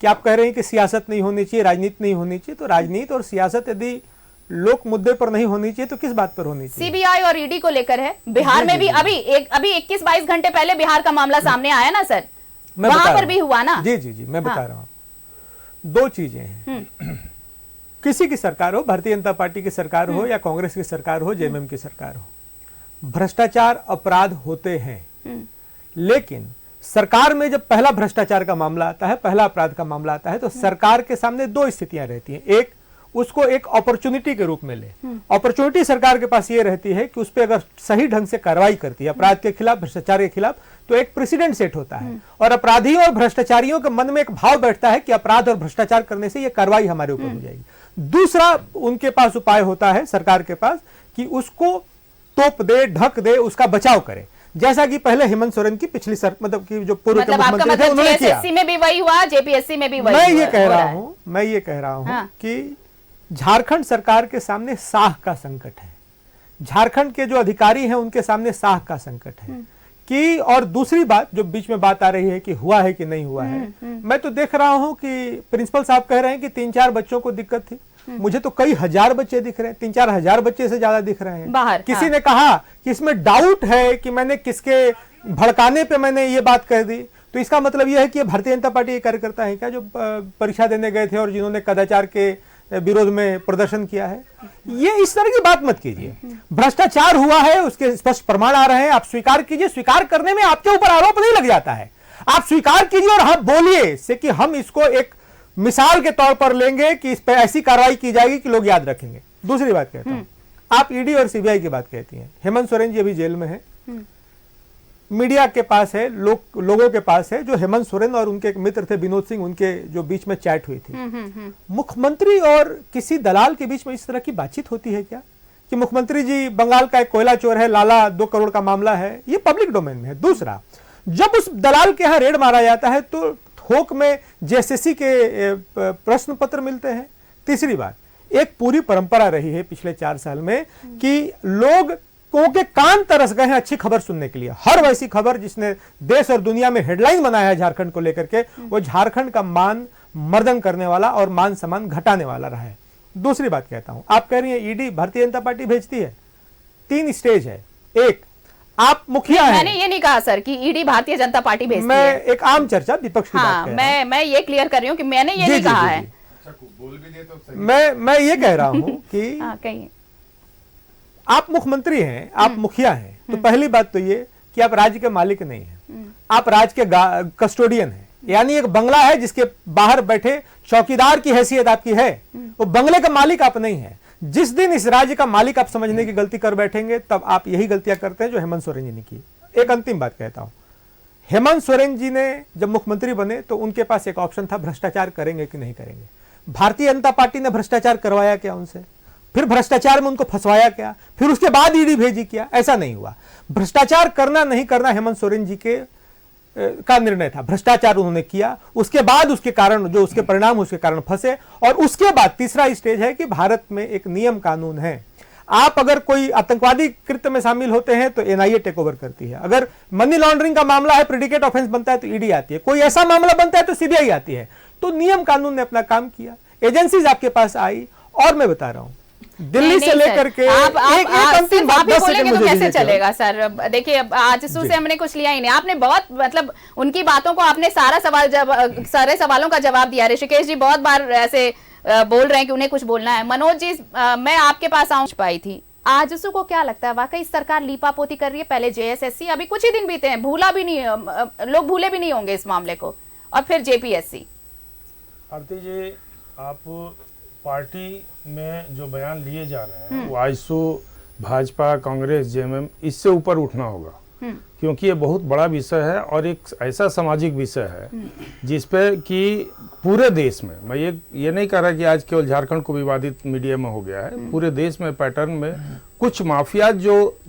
कि आप कह रहे हैं कि सियासत नहीं होनी चाहिए, राजनीति नहीं होनी चाहिए, तो राजनीति और सियासत यदि लोक मुद्दे पर नहीं होनी चाहिए तो किस बात पर होनी चाहिए? सीबीआई और ईडी को लेकर है। बिहार में भी अभी 21-22 घंटे पहले बिहार का मामला सामने आया ना सर, वहां पर भी हुआ ना। जी, मैं बता रहा हूँ। 2 चीजें हैं। किसी की सरकार हो, भारतीय जनता पार्टी की सरकार हो या कांग्रेस की सरकार हो, जेएमएम की सरकार हो, भ्रष्टाचार अपराध होते हैं। लेकिन सरकार में जब पहला भ्रष्टाचार का मामला आता है, पहला अपराध का मामला आता है, तो सरकार के सामने 2 स्थितियां रहती हैं। एक, उसको एक अपॉर्चुनिटी के रूप में ले। अपॉर्चुनिटी सरकार के पास ये रहती है कि उस पर अगर सही ढंग से कार्रवाई करती है अपराध के खिलाफ, भ्रष्टाचार के खिलाफ, तो एक प्रेसिडेंट सेट होता है और अपराधियों और भ्रष्टाचारियों के मन में एक भाव बैठता है कि अपराध और भ्रष्टाचार करने से ये कार्रवाई हमारे ऊपर हो जाएगी। दूसरा उनके पास उपाय होता है, सरकार के पास, कि उसको तोप दे, ढक दे, उसका बचाव करे, जैसा कि पहले हेमंत सोरेन की पिछली मतलब कि जो पूर्व मुख्यमंत्री थे उन्होंने किया। जेएसएससी में भी वही हुआ, जेपीएससी में भी वही। मैं ये कह रहा हूं कि झारखंड सरकार के सामने साख का संकट है। झारखंड के जो अधिकारी हैं उनके सामने साख का संकट है कि, और दूसरी बात जो बीच में बात आ रही है कि हुआ है कि नहीं हुआ है, मैं तो देख रहा हूं कि प्रिंसिपल साहब कह रहे हैं कि 3-4 बच्चों को दिक्कत थी। मुझे तो कई हजार बच्चे दिख रहे हैं, 3-4 हजार बच्चे से ज्यादा दिख रहे हैं बाहर। किसी ने कहा कि इसमें डाउट है कि मैंने किसके भड़काने पे मैंने ये बात कह दी, तो इसका मतलब यह है कि भारतीय जनता पार्टी के कार्यकर्ता है क्या जो परीक्षा देने गए थे और जिन्होंने कदाचार के विरोध में प्रदर्शन किया है? ये इस तरह की बात मत कीजिए। भ्रष्टाचार हुआ है, उसके स्पष्ट प्रमाण आ रहे हैं, आप स्वीकार कीजिए। स्वीकार करने में आपके ऊपर आरोप नहीं लग जाता है, आप स्वीकार कीजिए और हाँ बोलिए से कि हम इसको एक मिसाल के तौर पर लेंगे कि इस पर ऐसी कार्रवाई की जाएगी कि लोग याद रखेंगे। दूसरी बात कहता हूं, आप ईडी और सीबीआई की बात कहती हैं। हेमंत सोरेन जी अभी जेल में है, मीडिया के पास है, लोगों के पास है, जो हेमंत सोरेन और उनके एक मित्र थे विनोद सिंह, उनके जो बीच में चैट हुई थी। मुख्यमंत्री और किसी दलाल के बीच में इस तरह की बातचीत होती है क्या कि मुख्यमंत्री जी बंगाल का एक कोयला चोर है, लाला 2 करोड़ का मामला है? ये पब्लिक डोमेन में है। दूसरा, जब उस दलाल के यहाँ रेड मारा जाता है तो थोक में जेएसएससी के प्रश्न पत्र मिलते हैं। तीसरी बात, एक पूरी परंपरा रही है पिछले 4 साल में कि लोग के कान तरस गए हैं अच्छी खबर सुनने के लिए। हर वैसी खबर जिसने देश और दुनिया में हेडलाइन बनाया है झारखंड को लेकर के, वो झारखंड का मान मर्दन करने वाला और मान सम्मान घटाने वाला रहा है। दूसरी बात कहता हूं, आप कह रही हैं ईडी भारतीय जनता पार्टी भेजती है। 3 स्टेज है। एक, आप मुखिया हैं। मैंने ये नहीं कहा सर कि ईडी भारतीय जनता पार्टी भेजती है। मैं एक आम चर्चा विपक्ष की बात कर रहा हूं। मैं ये क्लियर कर रही हूँ कि मैंने ये नहीं कहा है। मैं ये कह रहा हूं कि आप मुख्यमंत्री हैं, आप मुखिया हैं, तो पहली बात तो ये कि आप राज्य के मालिक नहीं हैं, आप राज्य के कस्टोडियन हैं। यानी एक बंगला है जिसके बाहर बैठे चौकीदार की हैसियत आपकी है, वो बंगले का मालिक आप नहीं है। जिस दिन इस राज्य का मालिक आप समझने की गलती कर बैठेंगे तब आप यही गलतियां करते हैं जो हेमंत सोरेन जी ने की। एक अंतिम बात कहता हूं, हेमंत सोरेन जी ने जब मुख्यमंत्री बने तो उनके पास एक ऑप्शन था, भ्रष्टाचार करेंगे कि नहीं करेंगे। भारतीय जनता पार्टी ने भ्रष्टाचार करवाया क्या उनसे? फिर भ्रष्टाचार में उनको फंसवाया क्या? फिर उसके बाद ईडी भेजी क्या? ऐसा नहीं हुआ। भ्रष्टाचार करना नहीं करना हेमंत सोरेन जी के का निर्णय था, भ्रष्टाचार उन्होंने किया, उसके बाद उसके कारण जो उसके परिणाम उसके कारण फंसे। और उसके बाद तीसरा स्टेज है कि भारत में एक नियम कानून है, आप अगर कोई आतंकवादी कृत्य में शामिल होते हैं तो एनआईए टेक ओवर करती है, अगर मनी लॉन्ड्रिंग का मामला है, प्रेडिकेट ऑफेंस बनता है तो ईडी आती है, कोई ऐसा मामला बनता है तो सीबीआई आती है। तो नियम कानून ने अपना काम किया, एजेंसीज आपके पास आई। और मैं बता रहा हूं दिल्ली से लेकर के आप अंतिम बात बोलेंगे तो कैसे चलेगा सर? देखिए आजसू से हमने कुछ लिया ही नहीं, आपने बहुत मतलब उनकी बातों को आपने सारे सवालों का जवाब दिया। ऋषिकेश जी बहुत बार ऐसे बोल रहे हैं कि उन्हें कुछ बोलना है। मनोज जी मैं आपके पास आऊं पाई थी, आजसू को क्या लगता है वाकई सरकार लीपापोती कर रही है? पहले जेएसएससी, अभी कुछ ही दिन बीते हैं, भूला भी नहीं, लोग भूले भी नहीं होंगे इस मामले को, और फिर जेपीएससी। आरती जी, आप पार्टी में जो बयान लिए जा रहे हैं वो आजसू, भाजपा, कांग्रेस, जेएमएम, इससे ऊपर उठना होगा, क्योंकि ये बहुत बड़ा विषय है और एक ऐसा सामाजिक विषय है जिसपे कि पूरे देश में, मैं ये नहीं कह रहा कि आज केवल झारखंड को विवादित मीडिया में हो गया है, पूरे देश में पैटर्न में कुछ माफिया जो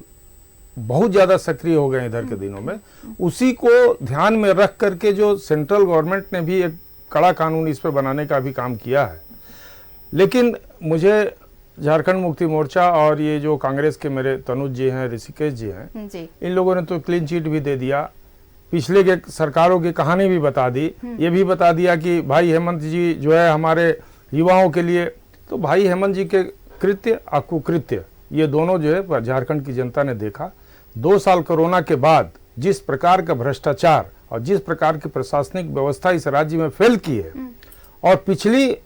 बहुत ज्यादा सक्रिय हो गए इधर के दिनों में, उसी को ध्यान में रख करके जो सेंट्रल गवर्नमेंट ने भी एक कड़ा कानून इस पर बनाने का भी काम किया है। लेकिन मुझे झारखंड मुक्ति मोर्चा और ये जो कांग्रेस के मेरे तनुज जी हैं, ऋषिकेश जी हैं जी, इन लोगों ने तो क्लीन चिट भी दे दिया, पिछले के सरकारों की कहानी भी बता दी, ये भी बता दिया कि भाई हेमंत जी जो है हमारे युवाओं के लिए, तो भाई हेमंत जी के कृत्य और कुकृत्य ये दोनों जो है झारखंड की जनता ने देखा। 2 साल कोरोना के बाद जिस प्रकार का भ्रष्टाचार और जिस प्रकार की प्रशासनिक व्यवस्था इस राज्य में फेल की है, और पिछले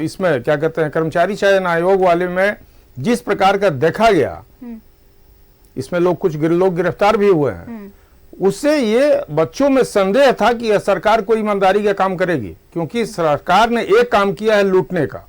इसमें क्या कहते हैं कर्मचारी चयन आयोग वाले में जिस प्रकार का देखा गया, इसमें कुछ लोग गिरफ्तार भी हुए हैं, उससे ये बच्चों में संदेह था कि यह सरकार कोई ईमानदारी का काम करेगी, क्योंकि सरकार ने एक काम किया है लूटने का,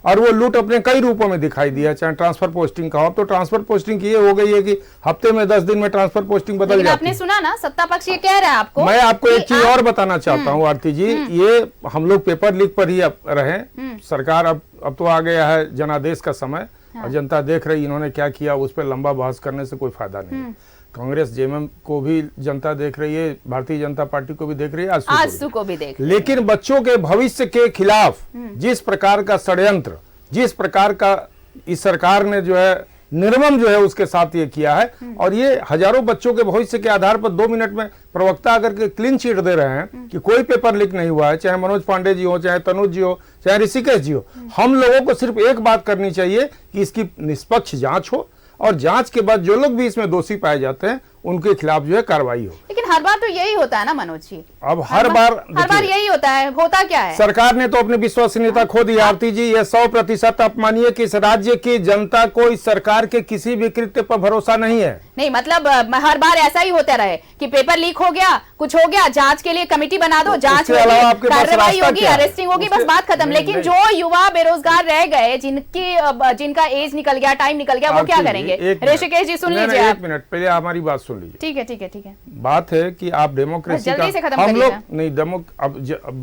और वो लूट अपने कई रूपों में दिखाई दिया, चाहे ट्रांसफर पोस्टिंग का हो, तो ट्रांसफर पोस्टिंग की ये हो गई है कि हफ्ते में 10 दिन में ट्रांसफर पोस्टिंग बदल जाती है। आपने सुना ना, सत्ता पक्ष ये कह रहा है आपको। मैं आपको एक चीज और बताना चाहता हूँ आरती जी, ये हम लोग पेपर लीक पर ही रहे, सरकार अब तो आ गया है जनादेश का समय, और जनता देख रही इन्होंने क्या किया, उस पर लंबा बहस करने से कोई फायदा नहीं। कांग्रेस जेएमएम को भी जनता देख रही है, भारतीय जनता पार्टी को भी देख रही है, आजसू को भी देख। लेकिन बच्चों के भविष्य के खिलाफ जिस प्रकार का षड्यंत्र, जिस प्रकार का इस सरकार ने जो है निर्मम जो है उसके साथ ये किया है, और ये हजारों बच्चों के भविष्य के आधार पर 2 मिनट में प्रवक्ता अगर के क्लीन चिट दे रहे हैं कि कोई पेपर लीक नहीं हुआ है, चाहे मनोज पांडे जी हो, चाहे तनुज जी हो, चाहे ऋषिकेश जी हो, हम लोगों को सिर्फ एक बात करनी चाहिए कि इसकी निष्पक्ष जांच हो, और जांच के बाद जो लोग भी इसमें दोषी पाए जाते हैं उनके खिलाफ जो है कार्रवाई हो। लेकिन हर बार तो यही होता है ना मनोज जी, अब हर बार यही होता है। होता क्या है, सरकार ने तो अपनी विश्वसनीयता खो दी आरती जी। ये 100% अपमानीय कि इस राज्य की जनता को इस सरकार के किसी भी कृत्य पर भरोसा नहीं है। नहीं मतलब हर बार ऐसा ही होता रहे कि पेपर लीक हो गया, कुछ हो गया, जांच के लिए कमेटी बना दो, जांच होगी, कार्रवाई होगी, अरेस्टिंग होगी, बस बात खत्म। लेकिन जो युवा बेरोजगार रह गए, जिनका एज निकल गया, टाइम निकल गया, वो क्या करेंगे? ऋषिकेश जी सुन लीजिए, 1 मिनट पहले हमारी बात सुन लीजिए। ठीक है ठीक है ठीक है। बात है कि आप डेमोक्रेसी का, हम लोग नहीं अब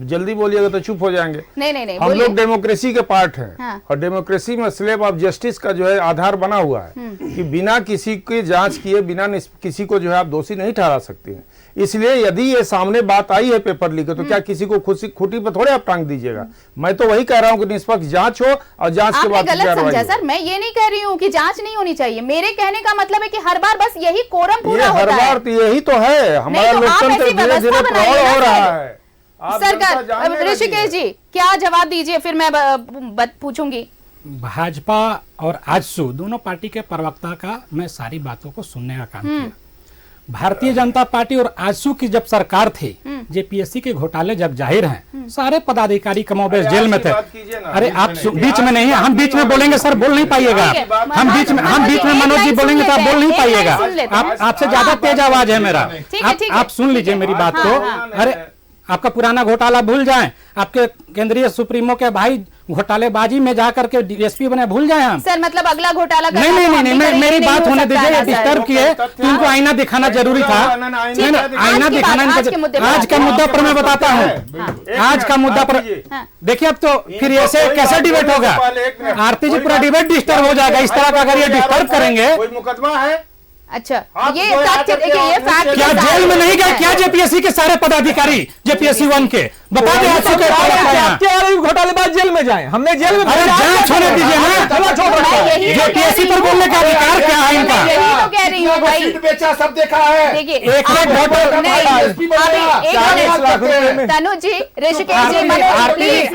जल्दी बोलिएगा तो चुप हो जाएंगे। नहीं हम लोग डेमोक्रेसी के पार्ट हैं, और डेमोक्रेसी में स्लेब ऑफ जस्टिस का जो है आधार बना हुआ है कि बिना किसी की जांच किए, बिना किसी को जो है आप दोषी नहीं ठहरा सकते हैं। इसलिए यदि ये सामने बात आई है पेपर लीक, तो क्या किसी को खुटी पर थोड़े आप टांग दीजिएगा? मैं तो वही कह रहा हूँ कि निष्पक्ष जांच हो, और जांच के बाद गलत समझा सर, मैं ये नहीं कह रही हूँ कि जांच नहीं होनी चाहिए। मेरे कहने का मतलब है कि हर बार बस यही कोरम पूरा होता है। तो यही तो है हमारा लोकतंत्र धीरे-धीरे प्रौढ़ हो रहा है। सरकार, ऋषिकेश जी क्या जवाब दीजिए, फिर मैं पूछूंगी। भाजपा और आजसू दोनों पार्टी के प्रवक्ता का मैं सारी बातों को सुनने का काम किया। भारतीय जनता पार्टी और आजसू की जब सरकार थी, जेपीएससी के घोटाले जब जाहिर हैं, सारे पदाधिकारी कमोबेश जेल में थे। अरे आप बीच में नहीं, हम बीच में बोलेंगे सर, बोल नहीं पाइएगा। हम बीच में मनोज जी बोलेंगे तो आप बोल नहीं पाइएगा। आपसे ज्यादा तेज आवाज है मेरा, आप सुन लीजिए मेरी बात को। अरे आपका पुराना घोटाला भूल जाएं, आपके केंद्रीय सुप्रीमो के भाई घोटालेबाजी में जाकर के डीएसपी बने, भूल जाए हम। सर मतलब अगला घोटाला नहीं, मेरी बात होने दीजिए। डिस्टर्ब किए तो इनको आईना दिखाना जरूरी था। आईना दिखाना, आज का मुद्दा पर मैं बताता हूँ, आज का मुद्दा पर देखिए। अब तो फिर ऐसे कैसे डिबेट होगा आरती जी, पूरा डिबेट डिस्टर्ब हो जाएगा। इस तरह का अगर ये डिस्टर्ब करेंगे, कोई मुकदमा है अच्छा, ये फैक्ट क्या जेल में नहीं गए क्या जेपीएससी के सारे पदाधिकारी, जेपीएससी 1 के? बता दें घोटालेबाज जेल में जाए, हमने जेल में जांच होने दीजिए ना। जेपीएससी पर बोलने का अधिकार क्या है इनका? यही तो कह रही हूँ भाई, बेचा सब देखा है। देखिए तनु जी, ऋषिकेश जी,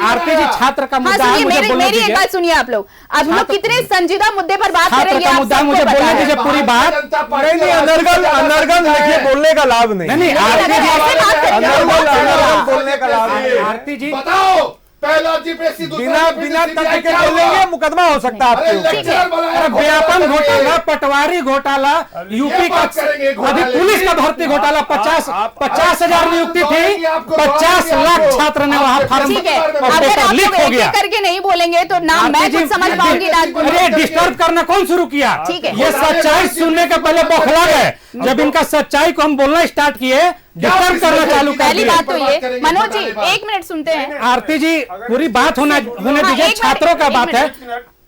आरती जी, छात्र का मुद्दा है, मुझे बोलने मेरी एक बात सुनिए आप लोग। अब हम लोग कितने संजीदा मुद्दे पर बात कर रहे हैं, मुद्दा मुझे बोलने दीजिए पूरी बात। नहीं, अनर्गल देखिए, बोलने का लाभ नहीं। बोलने का लाभ नहीं। आरती जी बताओ, पहला जीपीएससी बिना तथ्य के बोलेंगे मुकदमा हो सकता है आपके। व्यापन घोटाला, पटवारी घोटाला, यूपी का अभी पुलिस का भर्ती घोटाला, 50,000 नियुक्ति थी, 50 लाख छात्र ने वहाँ फॉर्म पेपर लीक हो गया। करके नहीं बोलेंगे तो ना मैं कुछ समझ पाऊंगी ना। अरे डिस्टर्ब करना कौन शुरू किया? ये सच्चाई सुनने के पहले बौखला गए, जब इनका सच्चाई को हम बोलना स्टार्ट किए, डिस्टर्ब करना चालू कर पहली बात तो ये। मनोज जी 1 मिनट सुनते हैं। आरती जी पूरी बात होने दीजिए, छात्रों का बात है।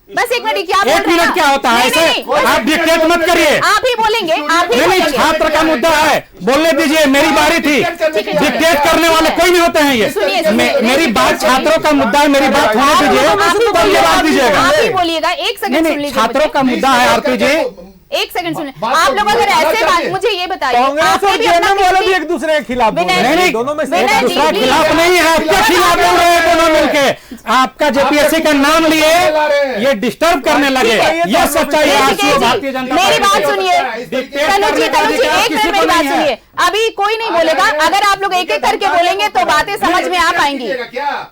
बस 1 मिनट, क्या बोल रहे हैं? 1 मिनट क्या होता है ऐसे? आप डिक्टेट मत करिए। आप ही बोलेंगे, आप ही नहीं, छात्र का मुद्दा है, बोलने दीजिए, मेरी बारी थी। डिक्टेट करने वाले कोई नहीं होते हैं ये। मेरी बात छात्रों का मुद्दा है, मेरी बात होने दीजिए, तब जवाब दीजिएगा। आप ही बोलिएगा, 1 सेकंड सुन लीजिए। छात्रों का मुद्दा है आरती जी, 1 सेकंड सुनिए। आप लोग अगर ऐसे बात, मुझे ये बताइए, कांग्रेस और जेएमएम वाले भी एक दूसरे के खिलाफ बोल रहे हैं। दोनों में से एक दूसरा खिलाफ नहीं है, आपके खिलाफ बोल रहे हैं दोनों मिलके। आपका जेपीएससी का नाम लिए ये डिस्टर्ब करने लगे, ये सच्चाई है भारतीय जनता पार्टी। मेरी बात सुनिए तनु जी, 1 मिनट मेरी बात सुनिए। अभी कोई नहीं बोलेगा, अगर आप लोग एक एक करके बोलेंगे तो बातें समझ में आ पाएंगी।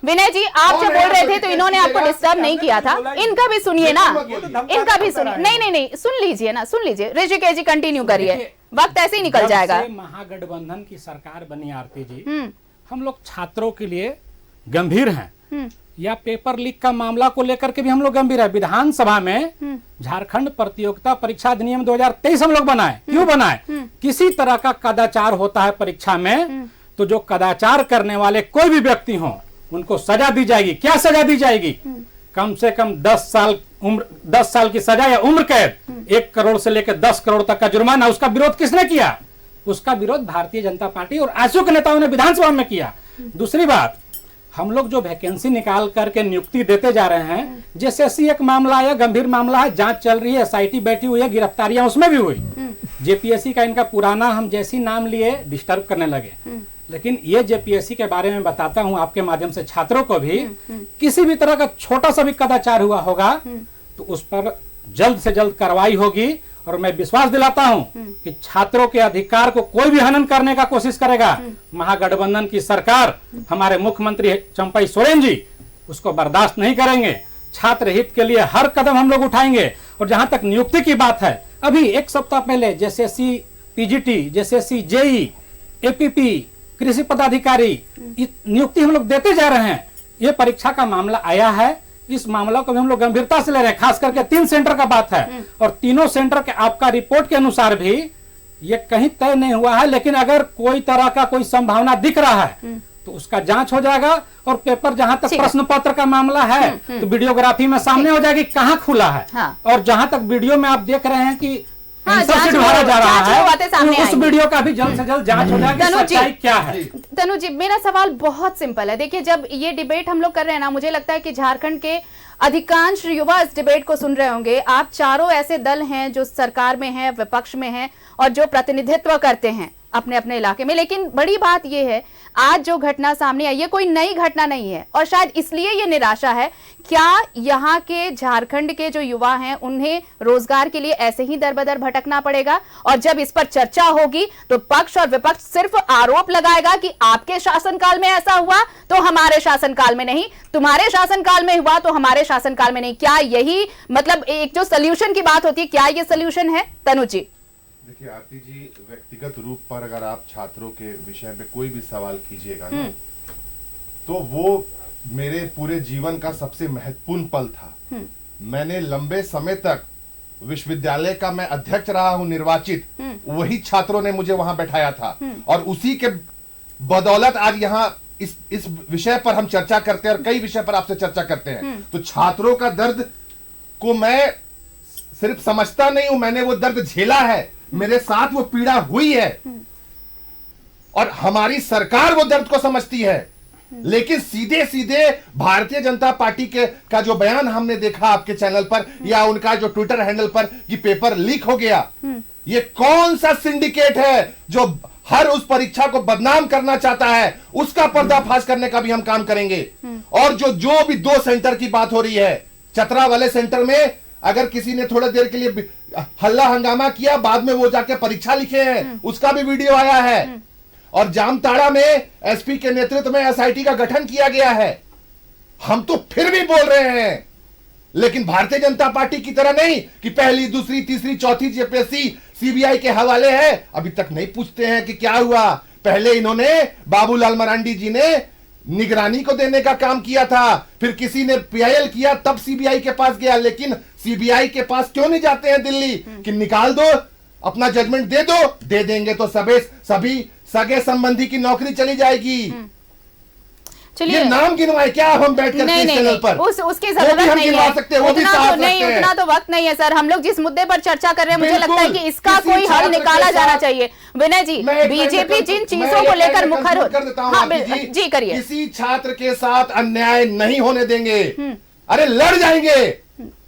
विनय जी, आप जब बोल रहे थे तो इन्होंने आपको डिस्टर्ब नहीं किया था, इनका भी सुनिए ना, इनका भी सुनिए। नहीं, सुन लीजिए ना, सुन लीजिए। ऋषिकेश जी कंटिन्यू करिए, वक्त ऐसे ही निकल जाएगा। महागठबंधन की सरकार बनी आरती जी, हम लोग छात्रों के लिए गंभीर हैं, या पेपर लीक का मामला को लेकर के भी हम लोग गंभीर है। विधानसभा में झारखंड प्रतियोगिता परीक्षा अधिनियम 2023 हम लोग बनाए। क्यों बनाए? किसी तरह का कदाचार होता है परीक्षा में, तो जो कदाचार करने वाले कोई भी व्यक्ति हो उनको सजा दी जाएगी। क्या सजा दी जाएगी? कम से कम 10 साल की सजा या उम्र कैद, 1 करोड़ से लेकर 10 करोड़ तक का जुर्माना। उसका विरोध किसने किया? उसका विरोध भारतीय जनता पार्टी और आजसू के नेताओं ने विधानसभा में किया। दूसरी बात, हम लोग जो वैकेंसी निकाल करके नियुक्ति देते जा रहे हैं, जैसे एक मामला आया, गंभीर मामला है, जांच चल रही है, एसआईटी बैठी हुई है, गिरफ्तारियां उसमें भी हुई। जेपीएससी का इनका पुराना हम जैसी नाम लिए डिस्टर्ब करने लगे। लेकिन ये जेपीएससी के बारे में बताता हूं आपके माध्यम से छात्रों को भी, किसी भी तरह का छोटा सा भी कदाचार हुआ होगा तो उस पर जल्द से जल्द कार्रवाई होगी। और मैं विश्वास दिलाता हूं कि छात्रों के अधिकार को कोई भी हनन करने का कोशिश करेगा, महागठबंधन की सरकार, हमारे मुख्यमंत्री चंपई सोरेन जी उसको बर्दाश्त नहीं करेंगे। छात्र हित के लिए हर कदम हम लोग उठाएंगे। और जहां तक नियुक्ति की बात है, अभी 1 सप्ताह पहले JSSC PGT, JSSC JE, APP, कृषि पदाधिकारी नियुक्ति हम लोग देते जा रहे हैं। ये परीक्षा का मामला आया है, इस मामला को भी हम लोग गंभीरता से ले रहे हैं। खास करके 3 सेंटर का बात है, और तीनों सेंटर के आपका रिपोर्ट के अनुसार भी ये कहीं तय नहीं हुआ है, लेकिन अगर कोई तरह का कोई संभावना दिख रहा है तो उसका जांच हो जाएगा। और पेपर जहां तक प्रश्न पत्र का मामला है तो वीडियोग्राफी में सामने हो जाएगी कहां खुला है। और जहां तक वीडियो में आप देख रहे हैं कि भरा जा रहा है, उस वीडियो का भी जल्द से जल्द जांच हो जाएगी, सच्चाई क्या है। तनु जी, मेरा सवाल बहुत सिंपल है। देखिए, जब ये डिबेट हम लोग कर रहे हैं ना, मुझे लगता है कि झारखंड के अधिकांश युवा इस डिबेट को सुन रहे होंगे। आप चारों ऐसे दल हैं जो सरकार में हैं, विपक्ष में हैं और जो प्रतिनिधित्व करते हैं अपने अपने इलाके में। लेकिन बड़ी बात यह है, आज जो घटना सामने आई, ये कोई नई घटना नहीं है और शायद इसलिए ये निराशा है। क्या यहाँ के झारखंड के जो युवा हैं उन्हें रोजगार के लिए ऐसे ही दर बदर भटकना पड़ेगा? और जब इस पर चर्चा होगी तो पक्ष और विपक्ष सिर्फ आरोप लगाएगा कि आपके शासनकाल में ऐसा हुआ तो हमारे शासनकाल में नहीं, तुम्हारे शासनकाल में हुआ तो हमारे शासनकाल में नहीं। क्या यही मतलब एक जो सोल्यूशन की बात होती है, क्या ये सोल्यूशन है? तनु जी, देखिए आरती जी, व्यक्तिगत रूप पर अगर आप छात्रों के विषय में कोई भी सवाल कीजिएगा ना, तो वो मेरे पूरे जीवन का सबसे महत्वपूर्ण पल था। मैंने लंबे समय तक विश्वविद्यालय का मैं अध्यक्ष रहा हूं, निर्वाचित, वही छात्रों ने मुझे वहां बैठाया था और उसी के बदौलत आज यहाँ इस विषय पर हम चर्चा करते हैं और कई विषय पर आपसे चर्चा करते हैं। तो छात्रों का दर्द को मैं सिर्फ समझता नहीं हूं, मैंने वो दर्द झेला है मेरे साथ वो पीड़ा हुई है और हमारी सरकार वो दर्द को समझती है। लेकिन सीधे सीधे भारतीय जनता पार्टी के का जो बयान हमने देखा आपके चैनल पर या उनका जो ट्विटर हैंडल पर कि पेपर लीक हो गया, ये कौन सा सिंडिकेट है जो हर उस परीक्षा को बदनाम करना चाहता है, उसका पर्दाफाश करने का भी हम काम करेंगे। और जो भी 2 सेंटर की बात हो रही है, चतरा वाले सेंटर में अगर किसी ने थोड़ी देर के लिए हल्ला हंगामा किया, बाद में वो जाके परीक्षा लिखे हैं, उसका भी वीडियो आया है। और जामताड़ा में एसपी के नेतृत्व में एसआईटी का गठन किया गया है। हम तो फिर भी बोल रहे हैं, लेकिन भारतीय जनता पार्टी की तरह नहीं कि पहली, दूसरी, तीसरी, चौथी जेपीएससी सीबीआई के हवाले है। अभी तक नहीं पूछते हैं कि क्या हुआ। पहले इन्होंने बाबूलाल मरांडी जी ने निगरानी को देने का काम किया था, फिर किसी ने पीआईएल किया, तब सीबीआई के पास गया। लेकिन सीबीआई के पास क्यों नहीं जाते हैं दिल्ली कि निकाल दो, अपना जजमेंट दे दो। दे देंगे तो सभी सगे संबंधी की नौकरी चली जाएगी। चलिए, ये नाम गिनवाए क्या हम बैठ कर इस चैनल पर? उसकी जरूरत नहीं है, उतना तो वक्त नहीं है सर। हम लोग जिस मुद्दे पर चर्चा कर रहे हैं, मुझे लगता है कि इसका कोई हल निकाला जाना चाहिए। विनय जी, बीजेपी जिन चीजों को लेकर मुखर हो, जी करिए। किसी छात्र के साथ अन्याय नहीं होने देंगे, अरे लड़ जाएंगे।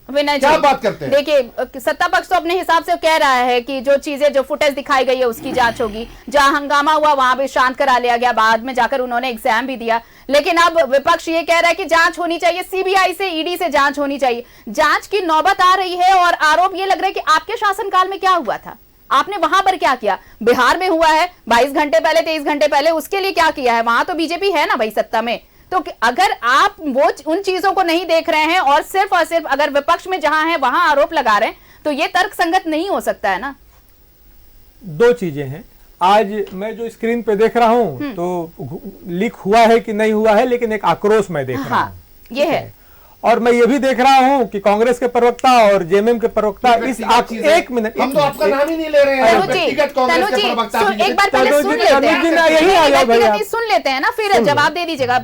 विनय क्या बात करते हैं? देखिए, सत्ता पक्ष तो अपने हिसाब से कह रहा है कि जो चीजें, जो फुटेज दिखाई गई है उसकी जांच होगी। जहां हंगामा हुआ वहां भी शांत करा लिया गया, बाद में जाकर उन्होंने एग्जाम भी दिया। लेकिन अब विपक्ष ये कह रहा है कि जांच होनी चाहिए, सीबीआई से, ईडी से जांच होनी चाहिए। जांच की नौबत आ रही है और आरोप ये लग रहा है कि आपके शासनकाल में क्या हुआ था, आपने वहां पर क्या किया। बिहार में हुआ है 22 घंटे पहले, 23 घंटे पहले, उसके लिए क्या किया है? वहां तो बीजेपी है ना भाई सत्ता में। तो अगर आप वो उन चीजों को नहीं देख रहे हैं और सिर्फ अगर विपक्ष में जहां है वहां आरोप लगा रहे हैं, तो ये तर्क संगत नहीं हो सकता है ना। 2 चीजें हैं। आज मैं जो स्क्रीन पे देख रहा हूं तो लीक हुआ है कि नहीं हुआ है, लेकिन एक आक्रोश मैं देख रहा हूं। ये है। और मैं ये भी देख रहा हूं कि कांग्रेस के प्रवक्ता और जेएमएम के प्रवक्ता इस 1 मिनट, हम तो आपका नाम ही नहीं ले रहे हैं। व्यक्तिगत कांग्रेस के प्रवक्ता एक बार पहले सुन लेते हैं, यही आ जाओ भैया, सुन लेते हैं ना, फिर जवाब दे दीजिएगा।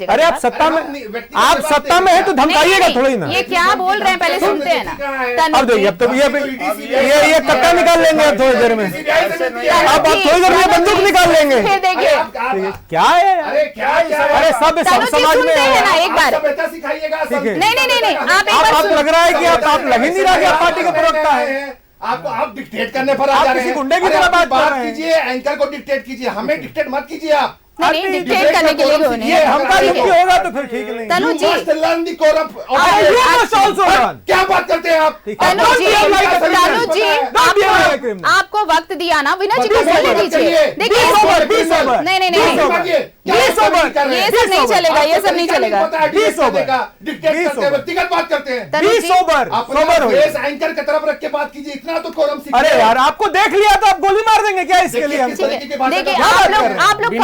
अरे आप सत्ता में है तो धमकाइएगा थोड़ी ना। ये क्या बोल रहे हैं पहले सुनते हैं ना। अब देखिए, अब तो ये कट्टा निकाल लेंगे अब थोड़ी देर में। अब थोड़ी देर में बंदूक निकाल लेंगे। फिर देखिए क्या है, अरे सब समाज में एक बार नहीं, आप लग रहा है कि आप लग ही नहीं रहा कि आप पार्टी के प्रवक्ता है। आपको आप डिक्टेट करने पर आ जा रहे हैं। गुंडे की तरह बात कीजिए, एंकर को डिक्टेट कीजिए, हमें डिक्टेट मत कीजिए आप। नहीं, डिक्टेट करने के लिए ये हमका होगा तो फिर ठीक नहीं। तनु जी, क्या बात करते हैं आप? तनु जी, आपको वक्त दिया ना, विनय जी को बोलने दीजिए। देखिए, नहीं, ये सब नहीं चलेगा, ये सब नहीं चलेगा। व्यक्तिगत बात करते हैं। एंकर की तरफ रख के बात कीजिए, इतना तो कोरम सीखिए। अरे यार, आपको देख लिया तो आप गोली मार देंगे क्या इसके लिए? देखिए, आप लोग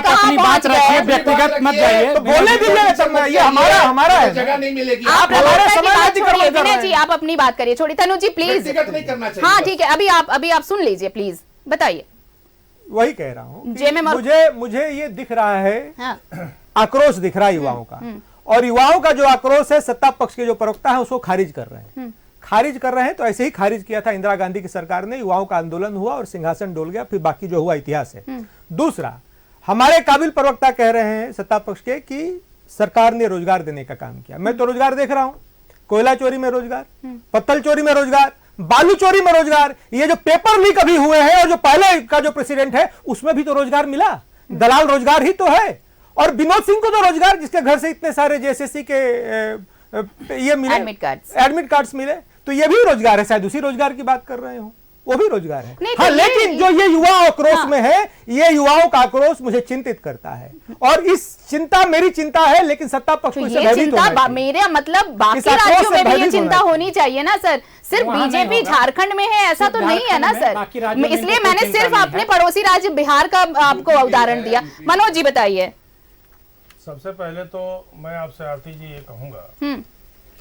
अपनी बात रखिए, व्यक्तिगत मत जाइए। तो बोले दीजिए, ये हमारा है, जगह नहीं मिलेगी। आप हमारे समाज छोड़िए। विनय जी, आप अपनी बात करिए, छोड़िए। तनु जी प्लीज, नहीं करना चाहिए। हाँ ठीक है, अभी आप सुन लीजिए प्लीज, बताइए। वही कह रहा हूँ, मुझे ये दिख रहा है, आक्रोश दिख रहा है युवाओं का। और युवाओं का जो आक्रोश है, सत्ता पक्ष के जो प्रवक्ता है उसको खारिज कर रहे हैं। तो ऐसे ही खारिज किया था इंदिरा गांधी की सरकार ने। युवाओं का आंदोलन हुआ और सिंहासन डोल गया, फिर बाकी जो हुआ इतिहास है। दूसरा, हमारे काबिल प्रवक्ता कह रहे हैं सत्ता पक्ष के कि सरकार ने रोजगार देने का काम किया। मैं तो रोजगार देख रहा हूं, कोयला चोरी में रोजगार, पत्तल चोरी में रोजगार, बालू चोरी में रोजगार। ये जो पेपर लीक अभी हुए हैं और जो पहले का जो प्रेसिडेंट है उसमें भी तो रोजगार मिला। दलाल रोजगार ही तो है। और विनोद सिंह को तो रोजगार, जिसके घर से इतने सारे जेएसएससी के ये मिले, एडमिट कार्ड्स मिले, तो ये भी रोजगार है। शायद उसी रोजगार की बात कर रहे हो, वो भी रोजगार है। हाँ, लेकिन जो ये युवा आक्रोश में है, ये युवाओं का आक्रोश मुझे चिंतित करता है। और इस चिंता, मेरी चिंता है, लेकिन सत्ता पक्ष को ये चिंता, मेरा मतलब बाकी राज्यों में भी ये चिंता होनी चाहिए ना सर। सिर्फ बीजेपी झारखंड में है ऐसा तो नहीं है ना सर। इसलिए मैंने सिर्फ अपने पड़ोसी राज्य बिहार का आपको उदाहरण दिया। मनोज जी बताइए। सबसे पहले तो मैं आपसे आरती जी ये कहूंगा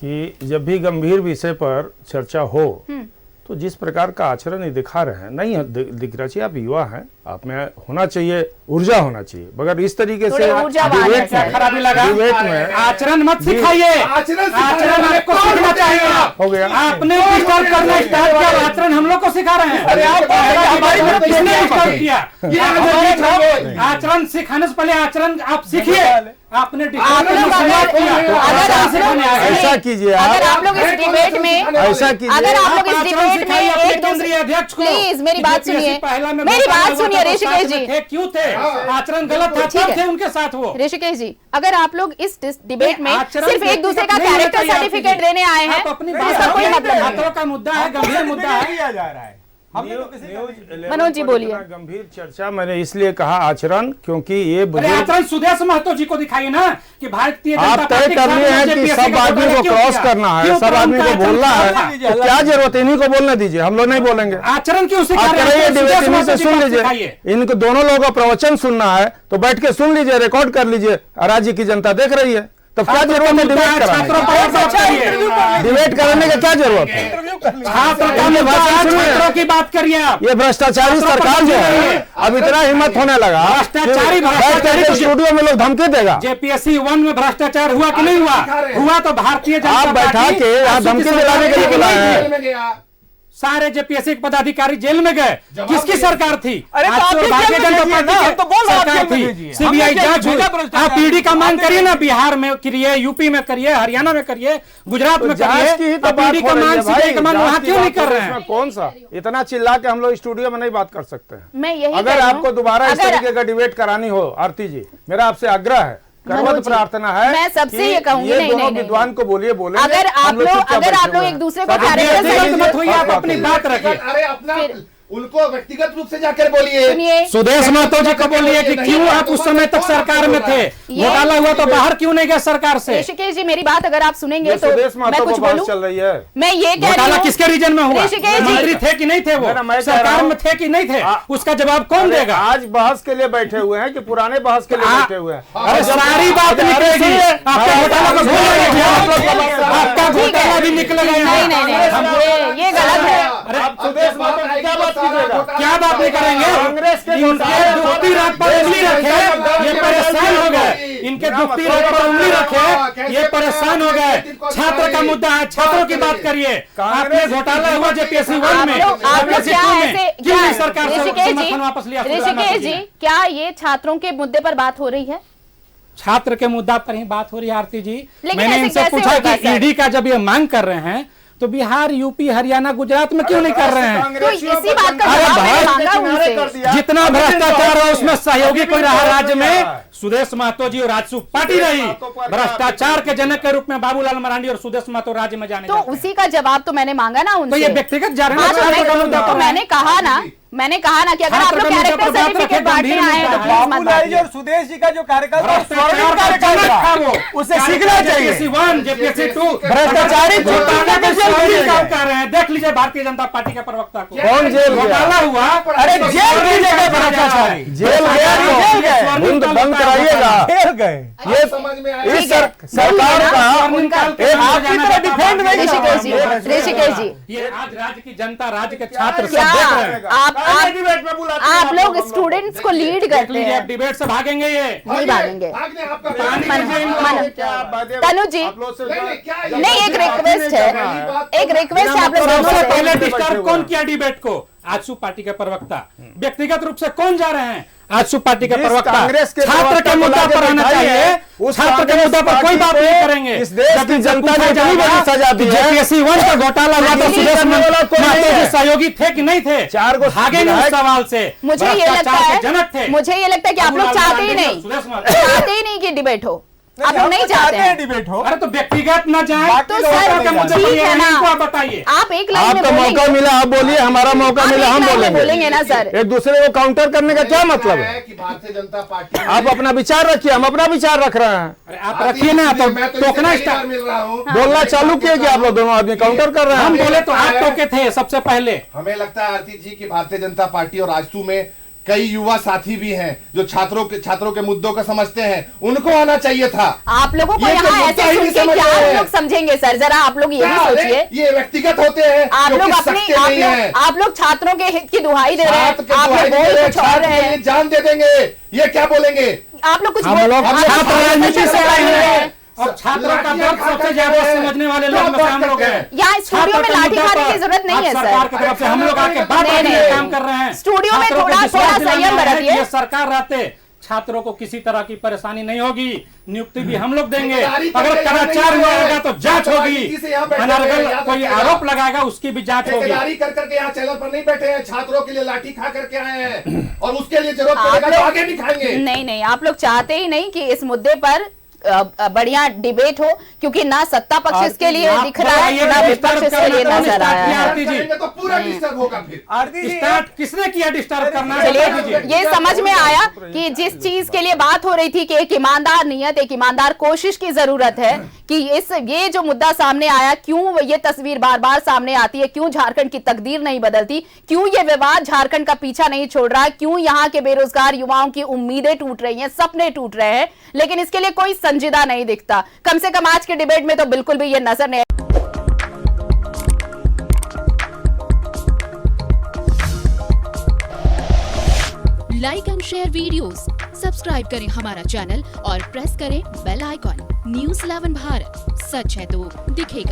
कि जब भी गंभीर विषय पर चर्चा हो तो जिस प्रकार का आचरण दिखा रहे हैं, नहीं दिख रहा चाहिए। आप युवा हैं, आप में होना चाहिए, ऊर्जा होना चाहिए, मगर इस तरीके से खराबी लगा। डिबेट में आचरण मत सिखाइए, आचरण को सीखना चाहिए। हो गया। आपने डिस्टर्ब करना स्टार्ट किया, आचरण हम लोग को सिखा रहे हैं। अरे आप किसने डिस्टर्ब किया? आचरण सिखाने से पहले आचरण आप सीखिए। आपने ऐसा कीजिए, अगर आप लोग इस डिबेट में ऐसा कीजिए, अगर आप लोग इस डिबेट में एक दूसरे अध्यक्ष को प्लीज मेरी बात सुनिए, मेरी बात सुनिए ऋषिकेश जी। क्यों थे? आचरण गलत था, तब थे उनके साथ वो। ऋषिकेश जी, अगर आप लोग इस डिबेट में सिर्फ एक दूसरे का कैरेक्टर सर्टिफिकेट देने आए हैं, अपनी इसका कोई मतलब नहीं। छात्रों का मुद्दा है, गंभीर मुद्दा है। जा रहा है। मनोज जी बोलिए। गंभीर चर्चा मैंने इसलिए कहा आचरण, क्योंकि ये आचरण सुदेश महतो जी को दिखाइए ना कि भारतीय आप तय कर लिए हैं कि सब आदमी को क्रॉस करना है, सब आदमी को बोलना है, तो क्या जरूरत है? इन्हीं को बोलने दीजिए, हम लोग नहीं बोलेंगे। आचरण क्यों से सुन लीजिए, इनको दोनों लोगों का प्रवचन सुनना है तो बैठ के सुन लीजिए, रिकॉर्ड कर लीजिए, राज्य की जनता देख रही है, तब क्या जरूरत है डिबेट कराने? डिबेट कराने का क्या जरूरत है? छात्रों की बात करिए आप। ये भ्रष्टाचारी सरकार जो है, अब इतना हिम्मत होने लगा, भ्रष्टाचारी स्टूडियो में लोग धमकी देगा। JPSC 1 में भ्रष्टाचार हुआ कि नहीं हुआ? हुआ तो भारतीय जनता आप बैठा के यहाँ धमकी दिलाने के लिए बुलाए हैं। सारे JPSC के पदाधिकारी जेल में गए, किसकी सरकार थी? अरे भारतीय जनता पार्टी की सरकार थी। CBI जांच हुई। आप ईडी का मांग करिए ना, बिहार में करिए, यूपी में करिए, हरियाणा में करिए, गुजरात में करिए। तो ईडी का मांग, CBI का मांग वहाँ क्यों नहीं कर रहे हैं? कौन सा इतना चिल्ला के हम लोग स्टूडियो में नहीं बात कर सकते हैं? मैं यही अगर आपको दोबारा इस तरीके का डिबेट करानी हो, आरती जी, मेरा आपसे आग्रह है, करवत प्रार्थना है, मैं सबसे ये कहूंगी, ये दोनों विद्वान को बोलिए, बोले अगर आप लोग एक दूसरे को मत होइए, आप अपनी बात रखिए। अरे अपना उनको व्यक्तिगत रूप से जाकर बोलिए। सुदेश महतो जी को बोलिए कि क्यों आप उस समय तक सरकार में थे, घोटाला हुआ तो बाहर क्यों नहीं गए सरकार से? ऋषिकेश जी, मेरी बात अगर आप सुनेंगे तो मैं कुछ बोलूं? चल रही है। मैं ये कह रही हूं, किसके रीजन में हुआ? मंत्री थे कि नहीं थे? वो सरकार में थे कि नहीं थे? उसका जवाब कौन देगा? आज बहस के लिए बैठे हुए हैं कि पुराने बहस के लिए बैठे हुए हैं? अरे सारी बात निकलेगी, आपका घोटाला को आपका घोटाला भी निकलेगा। नहीं, ये गलत है। सुदेश महतो क्या बात कीजिएगा? क्या बात नहीं करेंगे? कांग्रेस के दुखती रात पर उंगली रखे, ये परेशान हो गए। इनके दुखती रात पर उंगली रखे, ये परेशान हो गए। छात्र का मुद्दा है, छात्रों की बात करिए। आपने घोटाला हुआ JPSC 1 में, क्यों सरकार से समर्थन वापस लिया? ऋषिकेश जी, क्या ये छात्रों के मुद्दे पर बात हो रही है? छात्र के मुद्दा पर ही बात हो रही है आरती जी। मैंने ऐसे इनसे पूछा कि ईडी का जब ये मांग कर रहे हैं तो बिहार, यूपी, हरियाणा, गुजरात में क्यों नहीं कर रहे हैं? तो इसी बात का जवाब मैंने मांगा उनसे। जितना भ्रष्टाचार है उसमें सहयोगी कोई रहा राज्य में? सुदेश महतो जी और राजसू पार्टी रही। भ्रष्टाचार के जनक के रूप में बाबूलाल मरांडी और सुदेश महतो राज्य में जाने तो उसी का जवाब तो मैंने मांगा ना उनसे। तो ये व्यक्तिगत जा रहे हैं। तो मैंने कहा ना कि अगर आप लोग कैरेक्टर सर्टिफिकेट बांटने आए हैं तो प्लीज मत बांटिए। और सुदेश जी का जो कार्यकाल था उससे सीखना चाहिए। JPSC 2 भ्रष्टाचारी कर रहे हैं। देख लीजिए भारतीय जनता पार्टी के प्रवक्ता को, कौन जेल घोटाला हुआ। अरे जेल की जगह भ्रष्टाचारी जेल गया, बंद कराइएगा। जेल गए। ये समझ में आया इस सरकार का डिफेंड नहीं। ऋषिकेश जी, ये आज राज्य की जनता, राज्य के छात्र सब देख रहे हैं। आप लोग स्टूडेंट्स को लीड करते हैं। आप डिबेट से भागेंगे? ये नहीं भागेंगे। तनु जी, नहीं, एक रिक्वेस्ट है, आप लोग दोनों से। पहले डिस्टर्ब कौन किया डिबेट को? आजसू पार्टी के प्रवक्ता। व्यक्तिगत रूप से कौन जा रहे हैं? आजसू पार्टी के प्रवक्ता। छात्र के मुद्दा पर आना चाहिए। छात्र के मुद्दा पर कोई बात नहीं करेंगे। इस देश की जनता ने बड़ी बड़ी सजा दी है। JPSC 1 का घोटाला हुआ तो सुदेश महतो जी सहयोगी थे कि नहीं थे? भागे नहीं उस सवाल से। मुझे ये लगता है कि आप लोग चाहते ही नहीं कि डिबेट हो। आप लोग नहीं चाहते हैं डिबेट हो। अरे तो व्यक्तिगत न जाए तो सर ठीक है ना, आप बताइए। आप एक लाइन में आपका मौका मिला, आप बोलिए, हमारा मौका मिला, हम बोलेंगे ना सर। एक दूसरे को काउंटर करने का क्या मतलब है? कि भारतीय जनता पार्टी, आप अपना विचार रखिए, हम अपना विचार रख रहे हैं। आप रखिए ना, तो टोकना मिल रहा हूँ, बोलना चालू किए कि आप लोग दोनों आदमी काउंटर कर रहे हैं? हम बोले तो आप टोके थे सबसे पहले। हमें लगता है आरती जी की भारतीय जनता पार्टी और आजसू में कई युवा साथी भी हैं जो छात्रों के मुद्दों को समझते हैं, उनको आना चाहिए था। आप लोगों को यहाँ ऐसे सुन के क्या आप लोग समझेंगे सर? जरा आप लोग ये भी सोचिए। ये व्यक्तिगत होते हैं, आप लोग छात्रों के हित की दुहाई दे रहे हैं, आप लोग बोल कुछ और रहे हैं। जान दे देंगे, ये क्या बोलेंगे? आप लोग कुछ राजनीति से आए हैं और छात्रों का दर्द सबसे ज्यादा समझने वाले लोग में से हम लोग हैं। यहाँ स्टूडियो में लाठी खाने की जरूरत नहीं है सरकार की तरफ से हम लोग आके बात करके काम कर रहे हैं। स्टूडियो में थोड़ा संयम बरतिए। सरकार रहते छात्रों को किसी तरह की परेशानी नहीं होगी, नियुक्ति भी हम लोग देंगे। अगर कदाचार हुआ होगा तो जांच होगी, अनर्गल कोई आरोप लगाएगा उसकी भी जांच होगी। कर करके यहाँ चैनल पर नहीं बैठे हैं, छात्रों के लिए लाठी खा करके आए हैं और उसके लिए जरूरत पड़ेगा तो आगे भी खाएंगे। नहीं, आप लोग चाहते ही नहीं कि इस मुद्दे पर बढ़िया डिबेट हो, क्योंकि ना सत्ता पक्ष इसके लिए दिख रहा है ना विपक्ष इसके लिए नजर आया है। तो पूरा डिस्टर्ब होगा फिर। स्टार्ट किसने किया डिस्टर्ब करना? चलिए, ये समझ में आया कि जिस चीज के लिए बात हो रही थी कि एक ईमानदार नियत, एक ईमानदार कोशिश की जरूरत है कि ये जो मुद्दा सामने आया, क्यों ये तस्वीर बार बार सामने आती है, क्यों झारखंड की तकदीर नहीं बदलती, क्यों ये विवाद झारखंड का पीछा नहीं छोड़ रहा है, क्यों यहाँ के बेरोजगार युवाओं की उम्मीदें टूट रही हैं, सपने टूट रहे हैं, लेकिन इसके लिए कोई संजीदा नहीं दिखता। कम से कम आज के डिबेट में तो बिल्कुल भी ये नजर नहीं। Like and share videos, subscribe करें हमारा चैनल और प्रेस करें बेल आइकॉन। न्यूज़ 11 भारत, सच है तो दिखेगा।